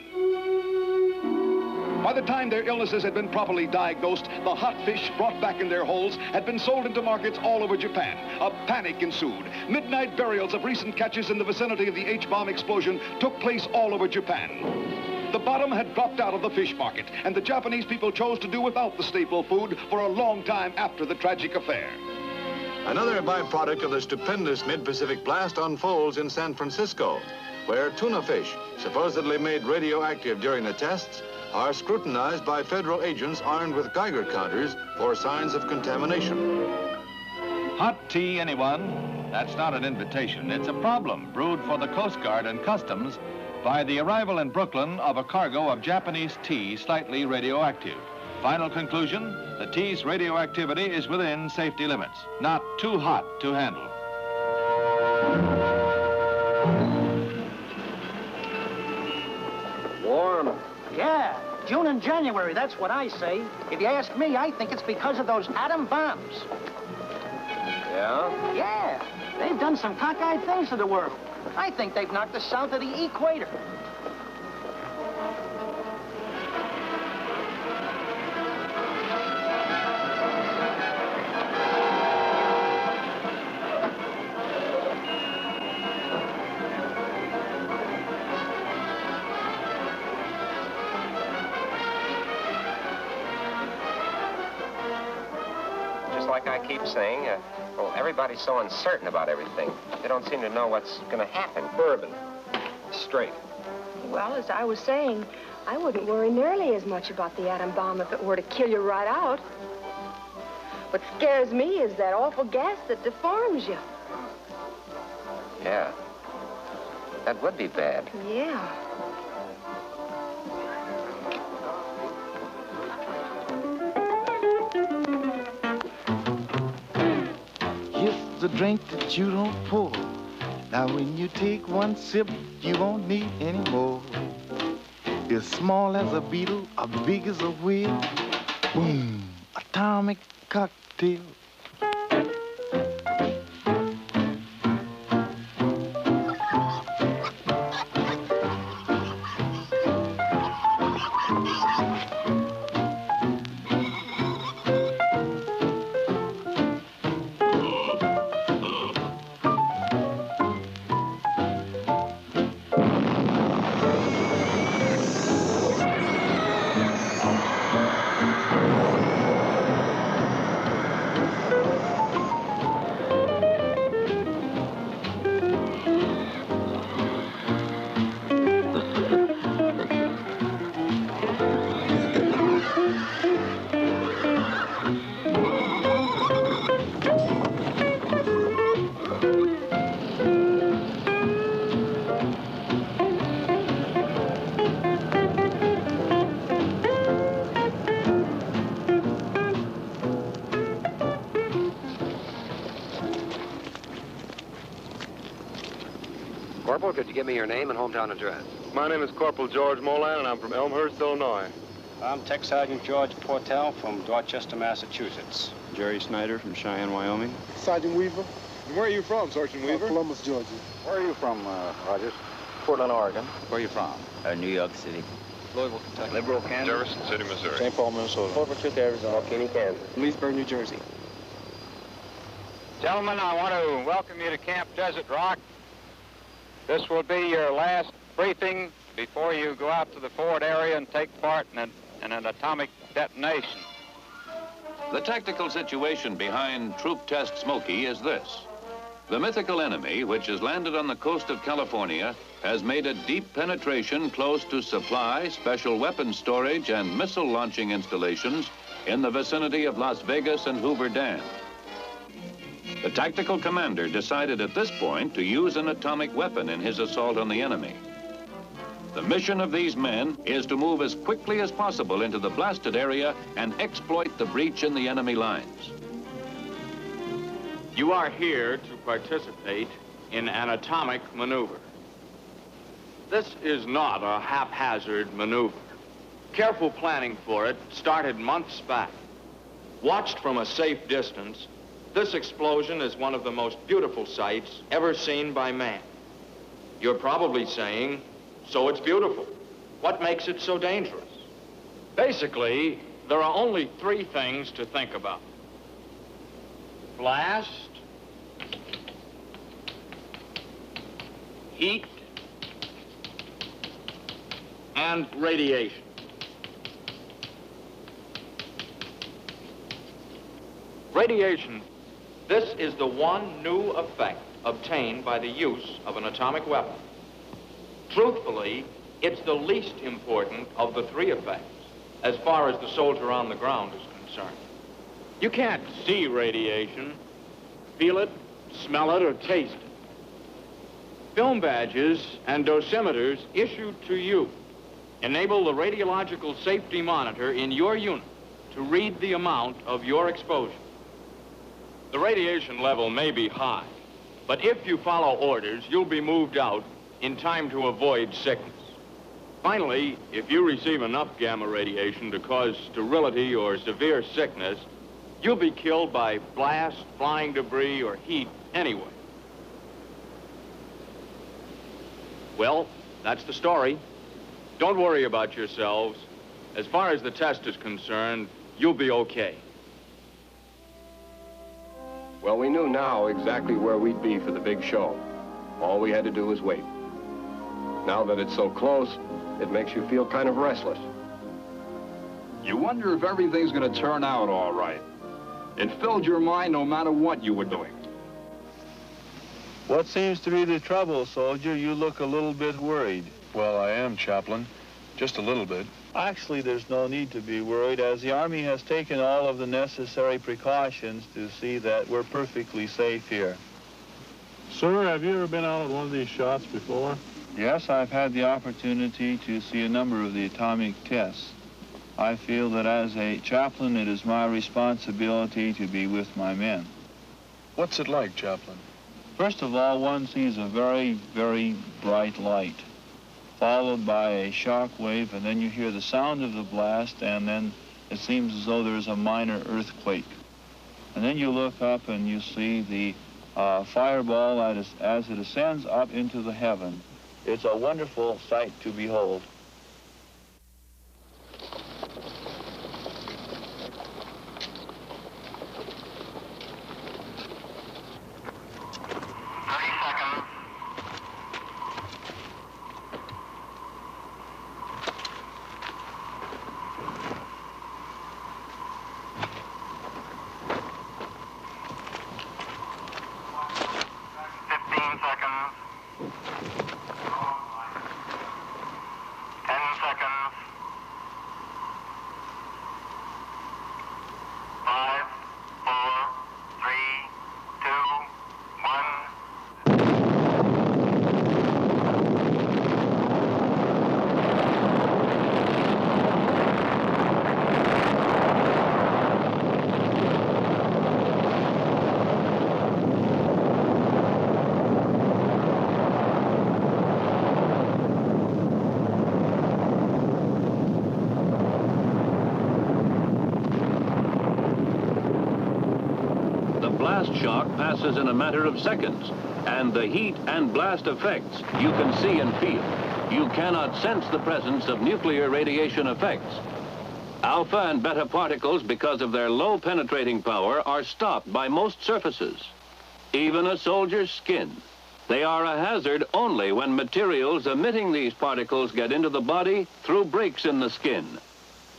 By the time their illnesses had been properly diagnosed, the hot fish brought back in their holds had been sold into markets all over Japan. A panic ensued. Midnight burials of recent catches in the vicinity of the H-bomb explosion took place all over Japan. The bottom had dropped out of the fish market, and the Japanese people chose to do without the staple food for a long time after the tragic affair. Another byproduct of the stupendous mid-Pacific blast unfolds in San Francisco, where tuna fish, supposedly made radioactive during the tests, are scrutinized by federal agents armed with Geiger counters for signs of contamination. Hot tea, anyone? That's not an invitation. It's a problem brewed for the Coast Guard and Customs by the arrival in Brooklyn of a cargo of Japanese tea slightly radioactive. Final conclusion, the tea's radioactivity is within safety limits, not too hot to handle. Warm. Yeah, June and January, that's what I say. If you ask me, I think it's because of those atom bombs. Yeah? Yeah, they've done some cockeyed things to the world. I think they've knocked us south of the equator. Like I keep saying, well, everybody's so uncertain about everything. They don't seem to know what's going to happen. Bourbon. Straight. Well, as I was saying, I wouldn't worry nearly as much about the atom bomb if it were to kill you right out. What scares me is that awful gas that deforms you. Yeah. That would be bad. Yeah. A drink that you don't pour. Now when you take one sip, you won't need any more. As small as a beetle, or big as a whale. Boom, atomic cocktail. Corporal, could you give me your name and hometown address? My name is Corporal George Molan, and I'm from Elmhurst, Illinois. I'm Tech Sergeant George Portell from Dorchester, Massachusetts. Jerry Snyder from Cheyenne, Wyoming. Sergeant Weaver. And where are you from, Sergeant Weaver? Columbus, Georgia. Where are you from, Rogers? Portland, Oregon. Where are you from? New York City. Louisville, Kentucky. Liberal, Kansas. Jefferson City, Missouri. St. Paul, Minnesota. Fort Worth, Arizona. Kinney, Kansas. Leesburg, New Jersey. Gentlemen, I want to welcome you to Camp Desert Rock. This will be your last briefing before you go out to the forward area and take part in an atomic detonation. The tactical situation behind Troop Test Smoky is this. The mythical enemy, which has landed on the coast of California, has made a deep penetration close to supply, special weapons storage, and missile launching installations in the vicinity of Las Vegas and Hoover Dam. The tactical commander decided at this point to use an atomic weapon in his assault on the enemy. The mission of these men is to move as quickly as possible into the blasted area and exploit the breach in the enemy lines. You are here to participate in an atomic maneuver. This is not a haphazard maneuver. Careful planning for it started months back. Watched from a safe distance, this explosion is one of the most beautiful sights ever seen by man. You're probably saying, so it's beautiful. What makes it so dangerous? Basically, there are only three things to think about. Blast, heat, and radiation. Radiation. This is the one new effect obtained by the use of an atomic weapon. Truthfully, It's the least important of the three effects, as far as the soldier on the ground is concerned. You can't see radiation, feel it, smell it, or taste it. Film badges and dosimeters issued to you enable the radiological safety monitor in your unit to read the amount of your exposure. The radiation level may be high, but if you follow orders, you'll be moved out in time to avoid sickness. Finally, if you receive enough gamma radiation to cause sterility or severe sickness, you'll be killed by blast, flying debris, or heat anyway. Well, that's the story. Don't worry about yourselves. As far as the test is concerned, you'll be okay. Well, we knew now exactly where we'd be for the big show. All we had to do was wait. Now that it's so close, it makes you feel kind of restless. You wonder if everything's going to turn out all right. It filled your mind no matter what you were doing. What seems to be the trouble, soldier? You look a little bit worried. Well, I am, Chaplain. Just a little bit. Actually, there's no need to be worried, as the Army has taken all of the necessary precautions to see that we're perfectly safe here. Sir, have you ever been out on one of these shots before? Yes, I've had the opportunity to see a number of the atomic tests. I feel that as a chaplain, it is my responsibility to be with my men. What's it like, Chaplain? First of all, one sees a very, very bright light, followed by a shock wave, and then you hear the sound of the blast, and then it seems as though there's a minor earthquake. And then you look up and you see the fireball as it ascends up into the heaven. It's a wonderful sight to behold. Shock passes in a matter of seconds, and the heat and blast effects you can see and feel. You cannot sense the presence of nuclear radiation effects. Alpha and beta particles, because of their low penetrating power, are stopped by most surfaces, even a soldier's skin. They are a hazard only when materials emitting these particles get into the body through breaks in the skin,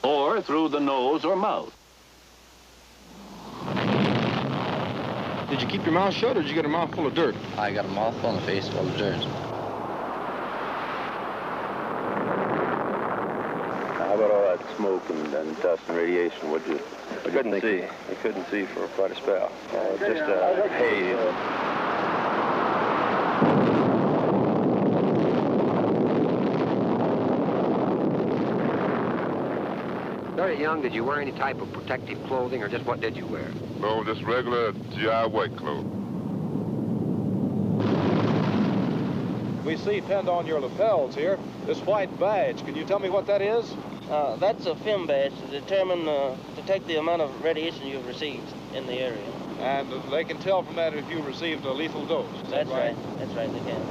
or through the nose or mouth. Did you keep your mouth shut, or did you get a mouthful of dirt? I got a mouthful and a face full of dirt. How about all that smoke and dust and radiation? What you couldn't see. You couldn't see for quite a spell. Just a haze. Very young, did you wear any type of protective clothing, or just what did you wear? No, just regular GI white clothes. We see pinned on your lapels here this white badge. Can you tell me what that is? That's a film badge to determine, to detect the amount of radiation you've received in the area. And they can tell from that if you received a lethal dose. That's right. That's right, they can.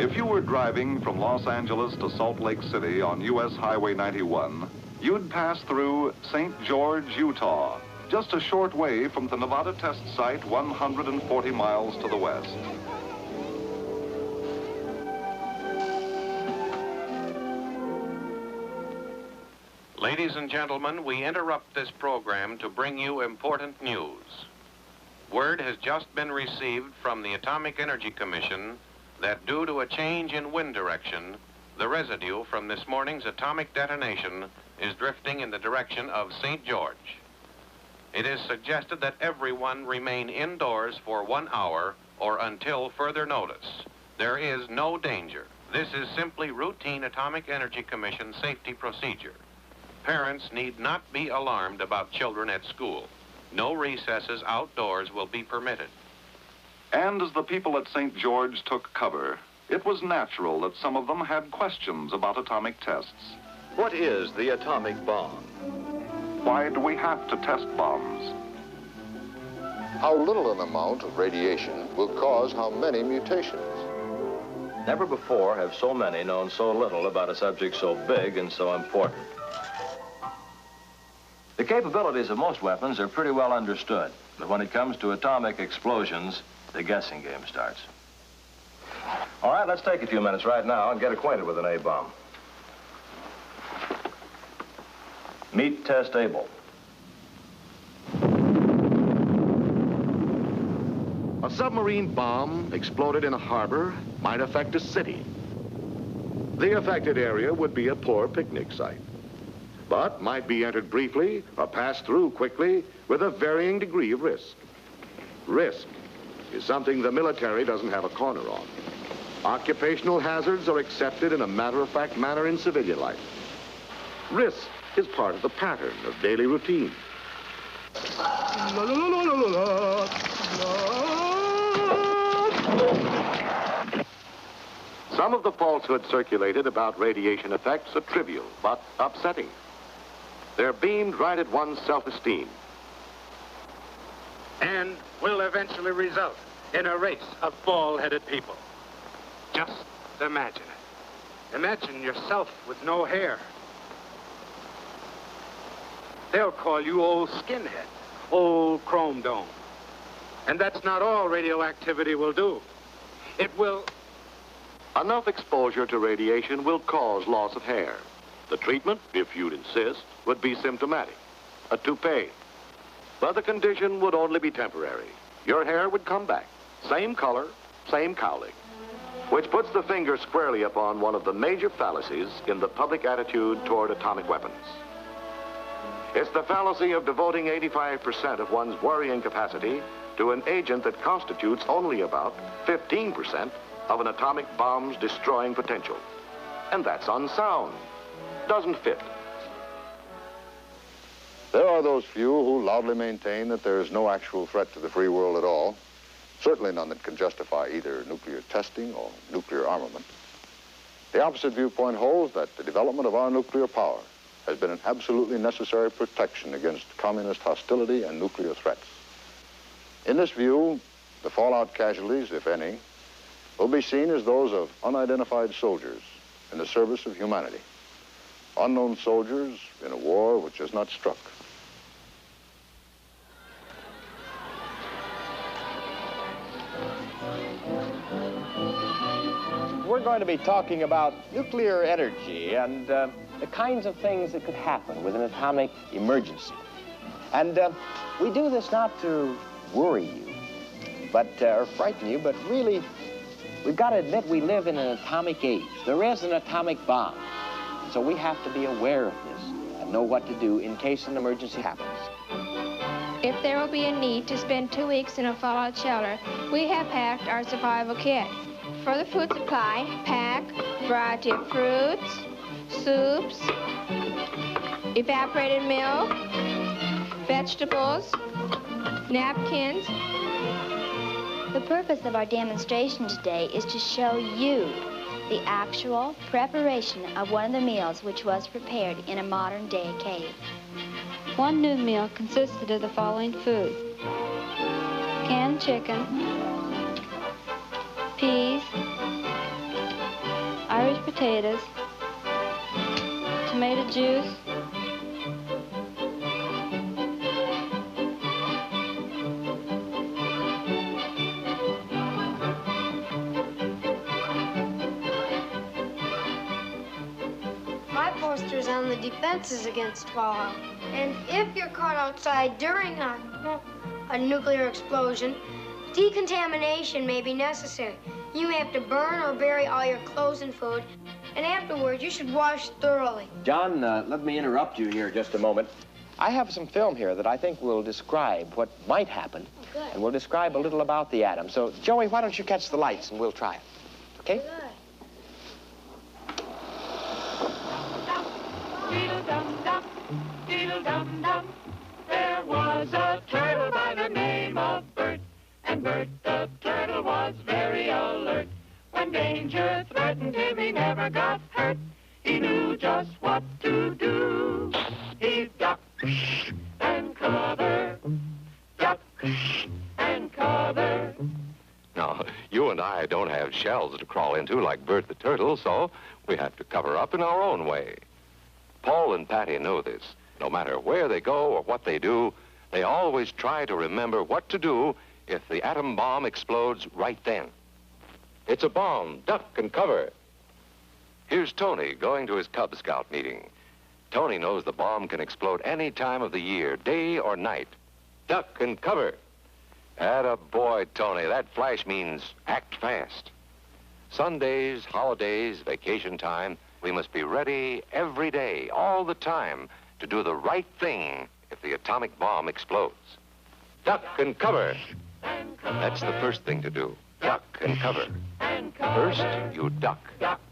If you were driving from Los Angeles to Salt Lake City on U.S. Highway 91, you'd pass through St. George, Utah, just a short way from the Nevada test site 140 miles to the west. Ladies and gentlemen, we interrupt this program to bring you important news. Word has just been received from the Atomic Energy Commission that due to a change in wind direction, the residue from this morning's atomic detonation is drifting in the direction of St. George. It is suggested that everyone remain indoors for 1 hour or until further notice. There is no danger. This is simply routine Atomic Energy Commission safety procedure. Parents need not be alarmed about children at school. No recesses outdoors will be permitted. And as the people at St. George took cover, it was natural that some of them had questions about atomic tests. What is the atomic bomb? Why do we have to test bombs? How little an amount of radiation will cause how many mutations? Never before have so many known so little about a subject so big and so important. The capabilities of most weapons are pretty well understood, but when it comes to atomic explosions, the guessing game starts. All right, let's take a few minutes right now and get acquainted with an A-bomb. Meet Test Able. A submarine bomb exploded in a harbor might affect a city. The affected area would be a poor picnic site, but might be entered briefly or passed through quickly with a varying degree of risk. Risk is something the military doesn't have a corner on. Occupational hazards are accepted in a matter-of-fact manner in civilian life. Risk is part of the pattern of daily routine. Some of the falsehoods circulated about radiation effects are trivial, but upsetting. They're beamed right at one's self-esteem. And will eventually result in a race of bald-headed people. Just imagine it. Imagine yourself with no hair. They'll call you old skinhead, old chrome dome. And that's not all radioactivity will do. It will... Enough exposure to radiation will cause loss of hair. The treatment, if you'd insist, would be symptomatic, a toupee. But the condition would only be temporary. Your hair would come back, same color, same cowlick, which puts the finger squarely upon one of the major fallacies in the public attitude toward atomic weapons. It's the fallacy of devoting 85% of one's worrying capacity to an agent that constitutes only about 15% of an atomic bomb's destroying potential. And that's unsound. Doesn't fit. There are those few who loudly maintain that there is no actual threat to the free world at all, certainly none that can justify either nuclear testing or nuclear armament. The opposite viewpoint holds that the development of our nuclear power has been an absolutely necessary protection against communist hostility and nuclear threats. In this view, the fallout casualties, if any, will be seen as those of unidentified soldiers in the service of humanity. Unknown soldiers in a war which has not struck. We're going to be talking about nuclear energy and the kinds of things that could happen with an atomic emergency. And we do this not to worry you, but or frighten you, but really, we've got to admit we live in an atomic age. There is an atomic bomb. So we have to be aware of this and know what to do in case an emergency happens. If there will be a need to spend 2 weeks in a fallout shelter, we have packed our survival kit. For the food supply, pack a variety of fruits, soups, evaporated milk, vegetables, napkins. The purpose of our demonstration today is to show you the actual preparation of one of the meals which was prepared in a modern-day cave. One noon meal consisted of the following food: canned chicken, peas, potatoes, tomato juice, My poster's on the defenses against fallout. And if you're caught outside during a nuclear explosion, decontamination may be necessary. You may have to burn or bury all your clothes and food, and afterwards you should wash thoroughly. John, let me interrupt you here just a moment. I have some film here that I think will describe what might happen. Good. And we'll describe a little about the atom. So, Joey, why don't you catch the lights and we'll try it. Okay? Good. Dee-dum-dum, dee-dum-dum. There was a turtle by the name of Bert, and Bert the turtle was very alert. When danger threatened him, he never got hurt. He knew just what to do. He ducked and covered, ducked and covered. Now, you and I don't have shells to crawl into like Bert the Turtle, so we have to cover up in our own way. Paul and Patty know this. No matter where they go or what they do, they always try to remember what to do if the atom bomb explodes right then. It's a bomb. Duck and cover. Here's Tony going to his Cub Scout meeting. Tony knows the bomb can explode any time of the year, day or night. Duck and cover. Atta boy, Tony. That flash means act fast. Sundays, holidays, vacation time, we must be ready every day, all the time, to do the right thing if the atomic bomb explodes. Duck and cover. That's the first thing to do. Duck and cover. First, you duck.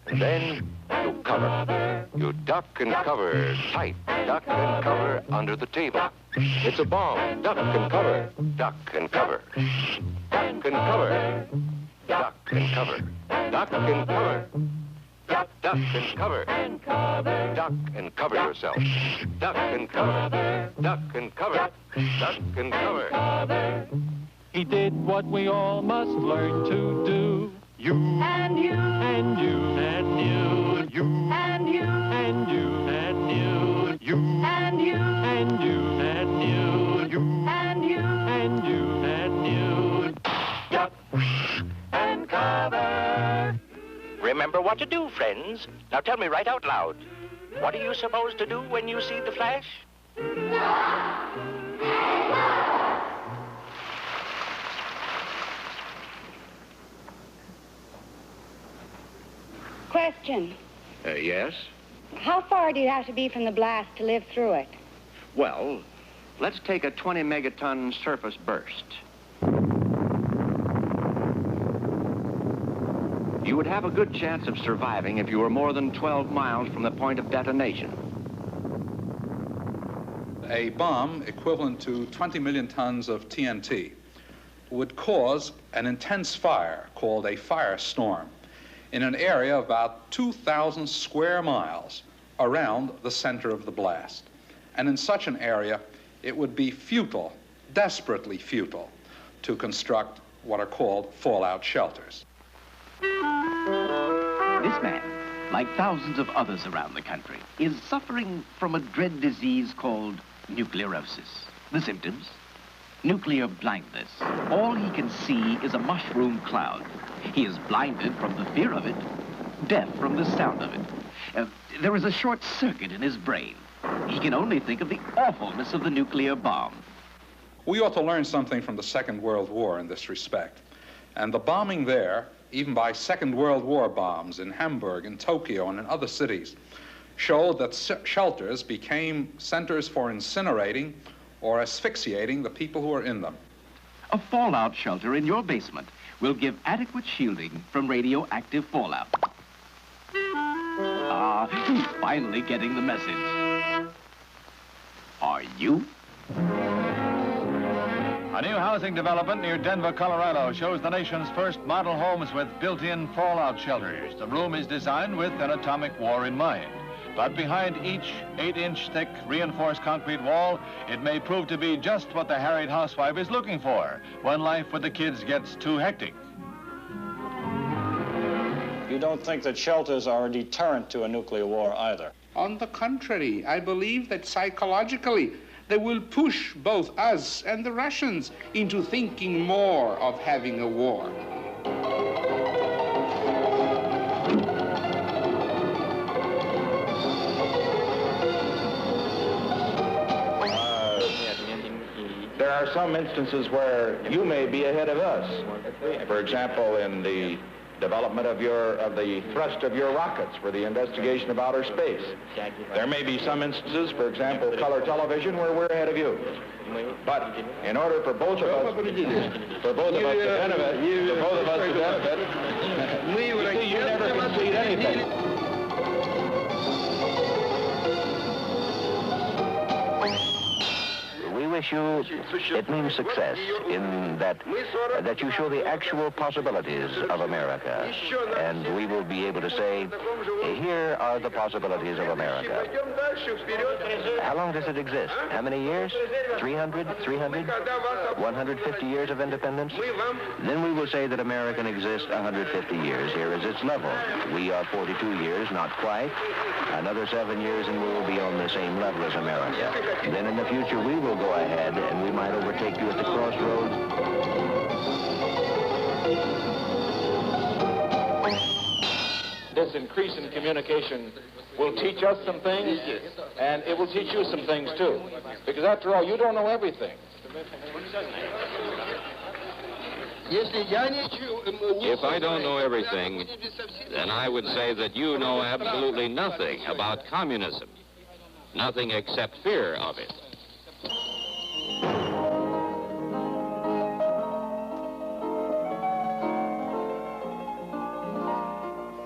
And then, you cover. You duck and cover tight. Duck and cover under the table. It's a bomb. Duck and cover. Duck and cover. Duck and cover. Duck and cover. Duck and cover. Duck and cover. Duck and cover yourself. Duck and cover. Duck and cover. Duck and cover. He did what we all must learn to do. You and you and you and you. You and you and you and you. You and you and you and you. You and you and you and you. Duck and cover. Remember what to do, friends. Now tell me right out loud. What are you supposed to do when you see the flash? Question. Yes? How far do you have to be from the blast to live through it? Well, let's take a 20 megaton surface burst. You would have a good chance of surviving if you were more than 12 miles from the point of detonation. A bomb equivalent to 20 million tons of TNT would cause an intense fire called a firestorm in an area of about 2,000 square miles around the center of the blast. And in such an area, it would be futile, desperately futile, to construct what are called fallout shelters. This man, like thousands of others around the country, is suffering from a dread disease called nuclearosis. The symptoms? Nuclear blindness. All he can see is a mushroom cloud. He is blinded from the fear of it, deaf from the sound of it. There is a short circuit in his brain. He can only think of the awfulness of the nuclear bomb. We ought to learn something from the Second World War in this respect. And the bombing there, even by Second World War bombs in Hamburg, in Tokyo, and in other cities, showed that shelters became centers for incinerating or asphyxiating the people who are in them. A fallout shelter in your basement will give adequate shielding from radioactive fallout. Ah, he's finally getting the message. Are you? A new housing development near Denver, Colorado shows the nation's first model homes with built-in fallout shelters. The room is designed with an atomic war in mind. But behind each 8-inch thick reinforced concrete wall, it may prove to be just what the harried housewife is looking for when life with the kids gets too hectic. You don't think that shelters are a deterrent to a nuclear war either? On the contrary, I believe that psychologically they will push both us and the Russians into thinking more of having a war. There are some instances where you may be ahead of us. For example, in the development of the thrust of your rockets for the investigation of outer space. There may be some instances, for example, color television, where we're ahead of you. But in order for both of us to benefit, you never concede anything. We wish you, it means success in that you show the actual possibilities of America. And we will be able to say, here are the possibilities of America. How long does it exist? How many years? 300? 150 years of independence? Then we will say that America can exist 150 years. Here is its level. We are 42 years, not quite. Another 7 years and we will be on the same level as America. Then in the future we will go ahead and we might overtake you at the crossroads. This increase in communication will teach us some things, and it will teach you some things too. Because after all, you don't know everything. If I don't know everything, then I would say that you know absolutely nothing about communism. Nothing except fear of it.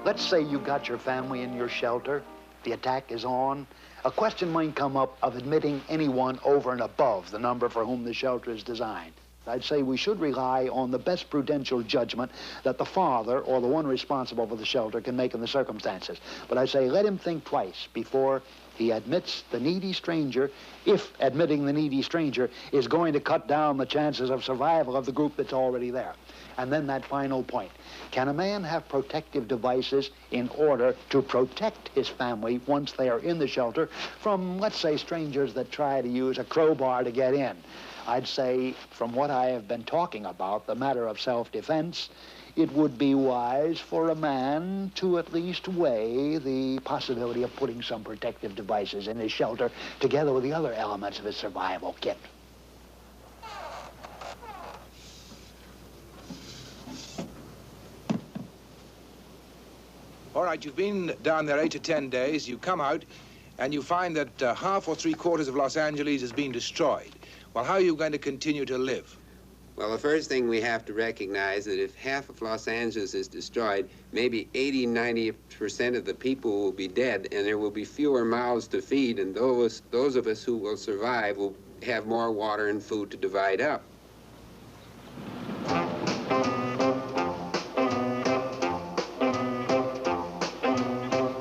Let's say you got your family in your shelter. The attack is on. A question might come up of admitting anyone over and above the number for whom the shelter is designed. I'd say we should rely on the best prudential judgment that the father or the one responsible for the shelter can make in the circumstances. But I say let him think twice before he admits the needy stranger, if admitting the needy stranger is going to cut down the chances of survival of the group that's already there. And then that final point. Can a man have protective devices in order to protect his family once they are in the shelter from, let's say, strangers that try to use a crowbar to get in? I'd say, from what I have been talking about, the matter of self-defense, it would be wise for a man to at least weigh the possibility of putting some protective devices in his shelter together with the other elements of his survival kit. All right, you've been down there 8 to 10 days. You come out and you find that half or three-quarters of Los Angeles has been destroyed. Well, how are you going to continue to live? Well, the first thing we have to recognize that if half of Los Angeles is destroyed, maybe 80–90% of the people will be dead, and there will be fewer mouths to feed, and those of us who will survive will have more water and food to divide up.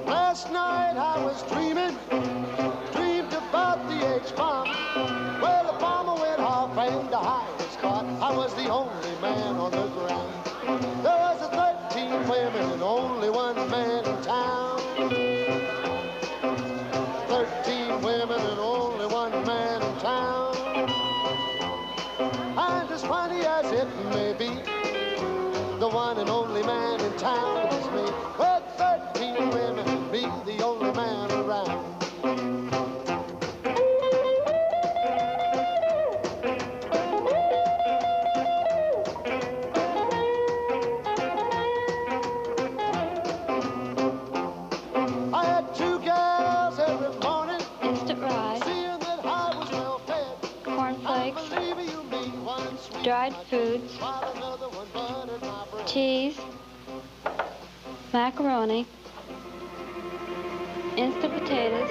Last night I was dreamed about the H-bomb. Well, the bomber went off and I was caught. I was the only man on the ground. There was 13 women and only one man in town. 13 women and only one man in town. And as funny as it may be, the one and only man in town is me. Well, 13 women and me, the only man around. I had 2 gals every morning. Instant rye, Seeing that I was well fed. cornflakes, I believe you mean one sweet dried foods, while another one buttered my bread. cheese, macaroni, instant potatoes,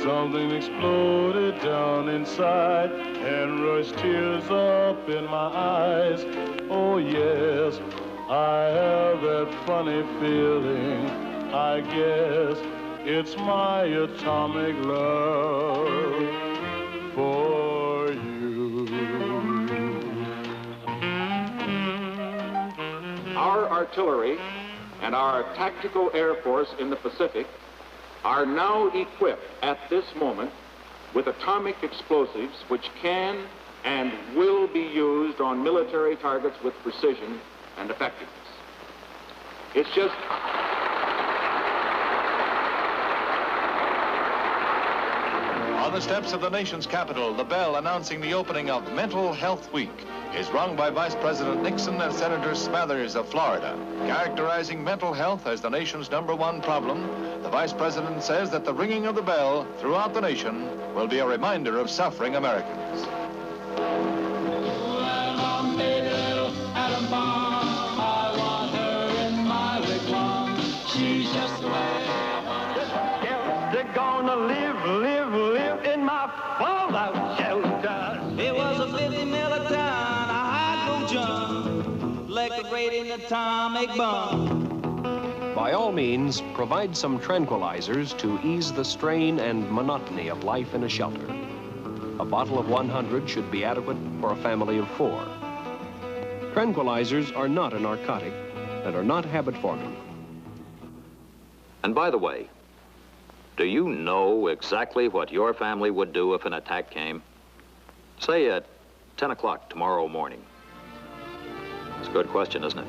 Something exploded down inside and rushed tears up in my eyes. Oh yes, I have that funny feeling. I guess it's my atomic love for you. artillery and our tactical air force in the Pacific are now equipped at this moment with atomic explosives which can and will be used on military targets with precision and effectiveness. It's just... On the steps of the nation's capital, the bell announcing the opening of Mental Health Week is rung by Vice President Nixon and Senator Smathers of Florida. Characterizing mental health as the nation's #1 problem, the Vice President says that the ringing of the bell throughout the nation will be a reminder of suffering Americans. She's just the way they're gonna live in my fallout shelter. It was a 50 milliton, a hydrogen, liquidating atomic bomb. By all means, provide some tranquilizers to ease the strain and monotony of life in a shelter. A bottle of 100 should be adequate for a family of 4. Tranquilizers are not a narcotic and are not habit-forming. And by the way, do you know exactly what your family would do if an attack came? Say at 10 o'clock tomorrow morning. It's a good question, isn't it?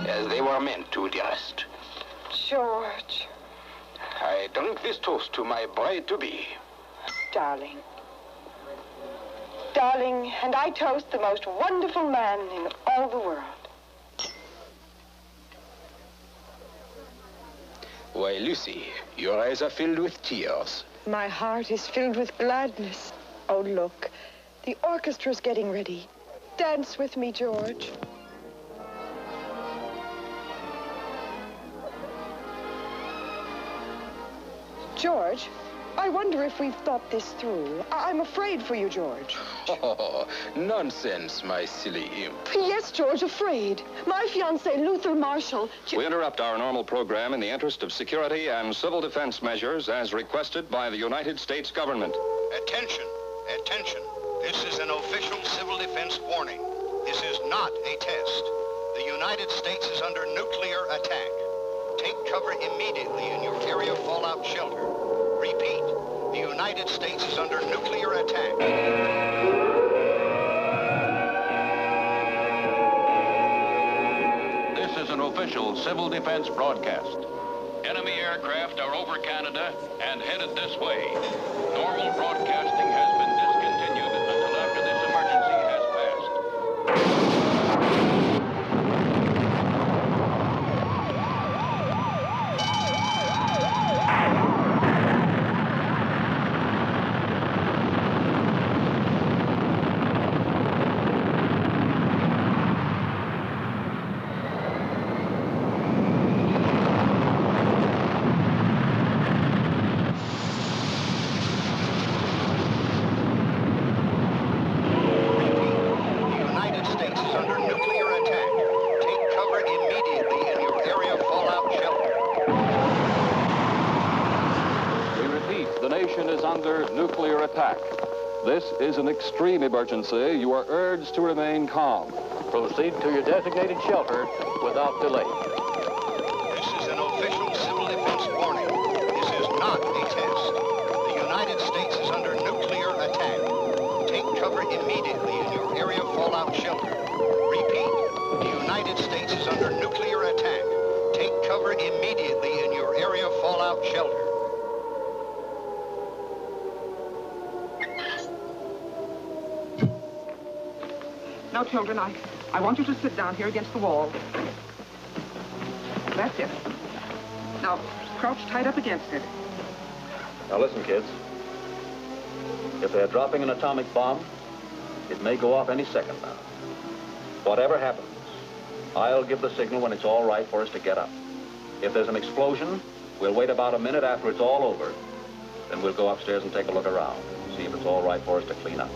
As they were meant to, dearest. George. I drink this toast to my bride-to-be. Darling. Darling, and I toast the most wonderful man in all the world. Why, Lucy, your eyes are filled with tears. My heart is filled with gladness. Oh, look, the orchestra's getting ready. Dance with me, George. George, I wonder if we've thought this through. I'm afraid for you, George. Oh, nonsense, my silly imp. Yes, George, afraid. My fiancé, Luther Marshall... We interrupt our normal program in the interest of security and civil defense measures as requested by the United States government. Attention, attention. This is an official civil defense warning. This is not a test. The United States is under nuclear attack. Take cover immediately in your area fallout shelter. Repeat, the United States is under nuclear attack. This is an official civil defense broadcast. Enemy aircraft are over Canada and headed this way. Normal broadcasting has been discontinued until after this emergency has passed. Nuclear attack. This is an extreme emergency. You are urged to remain calm. Proceed to your designated shelter without delay. This is an official civil defense warning. This is not a test. The United States is under nuclear attack. Take cover immediately in your area fallout shelter. Repeat, the United States is under nuclear attack. Take cover immediately in your area fallout shelter. Now, children, I want you to sit down here against the wall. That's it. Now, crouch tight up against it. Now, listen, kids. If they're dropping an atomic bomb, it may go off any second now. Whatever happens, I'll give the signal when it's all right for us to get up. If there's an explosion, we'll wait about a minute after it's all over. Then we'll go upstairs and take a look around, see if it's all right for us to clean up.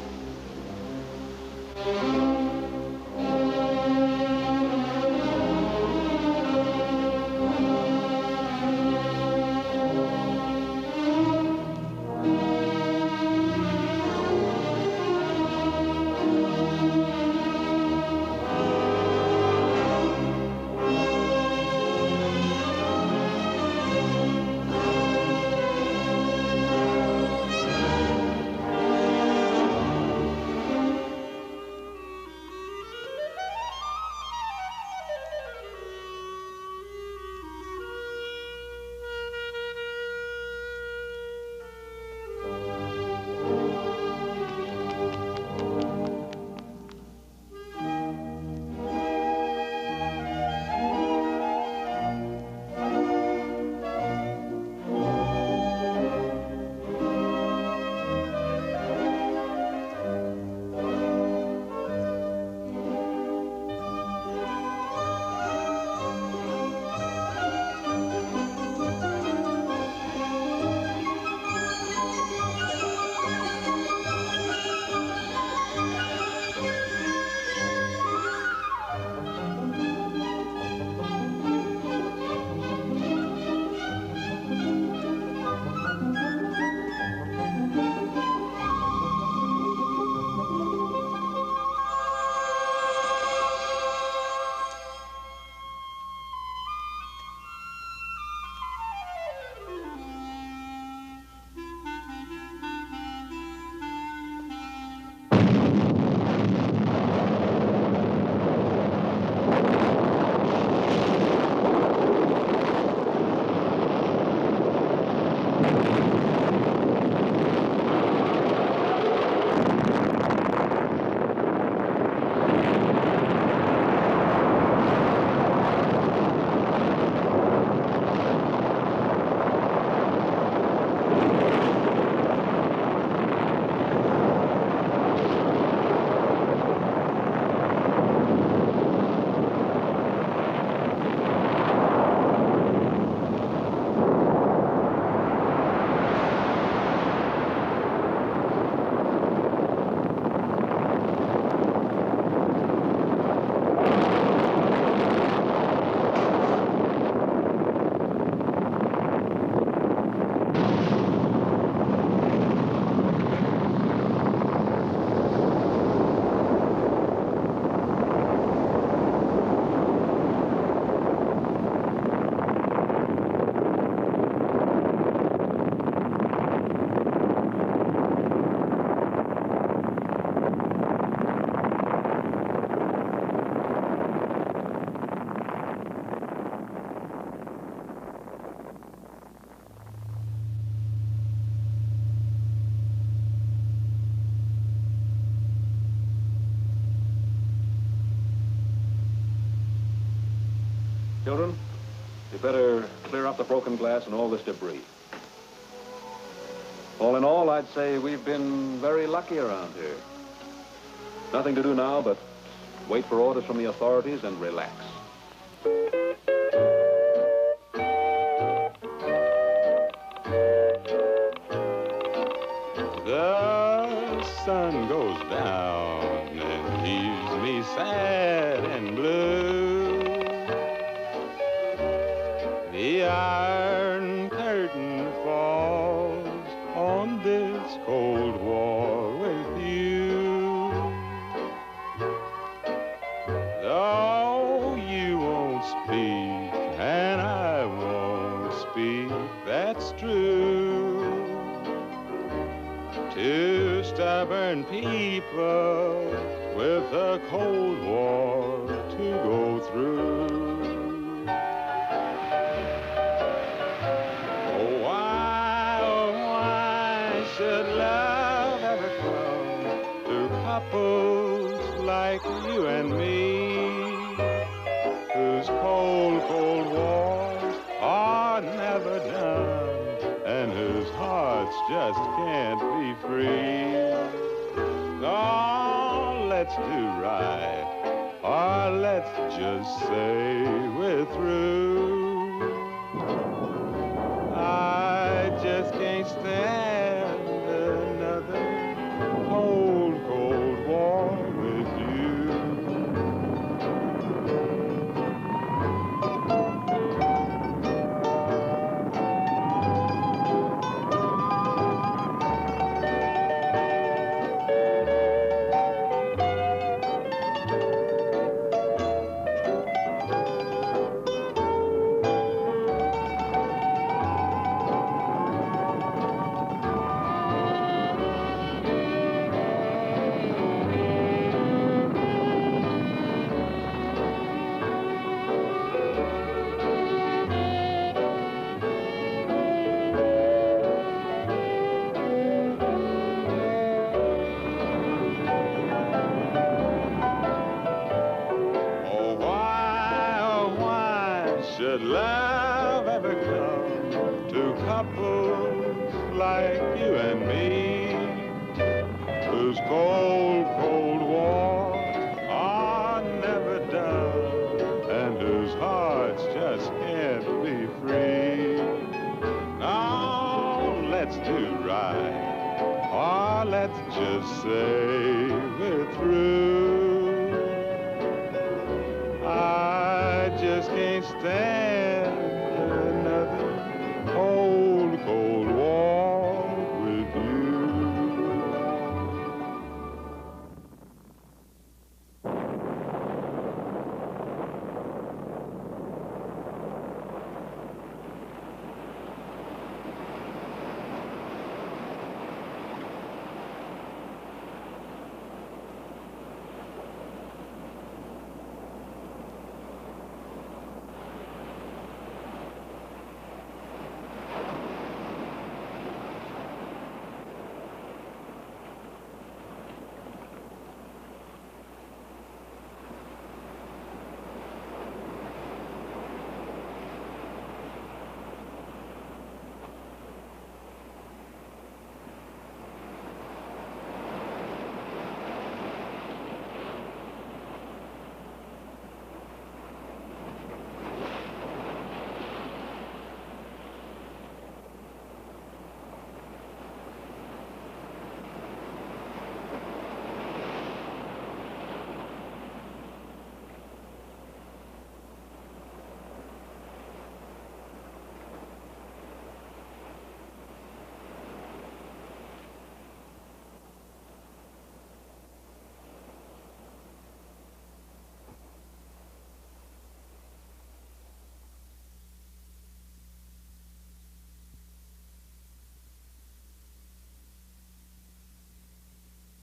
Children, you better clear up the broken glass and all this debris. All in all, I'd say we've been very lucky around here. Nothing to do now but wait for orders from the authorities and relax. The sun goes down and leaves me sad and blue. The Iron Curtain falls on this cold war with you. Though you won't speak and I won't speak, that's true. Two stubborn people with a cold war to go through. Oh, why should love ever come to couples like you and me, whose cold, cold wars are never done, and whose hearts just can't be free? Oh, let's do right, or let's just say we're through. I just can't stand another cold, cold war with you. Should love ever come to couples like you and me, whose cold, cold wars are never done, and whose hearts just can't be free? Now let's do right, or let's just say we're through. I just can't stand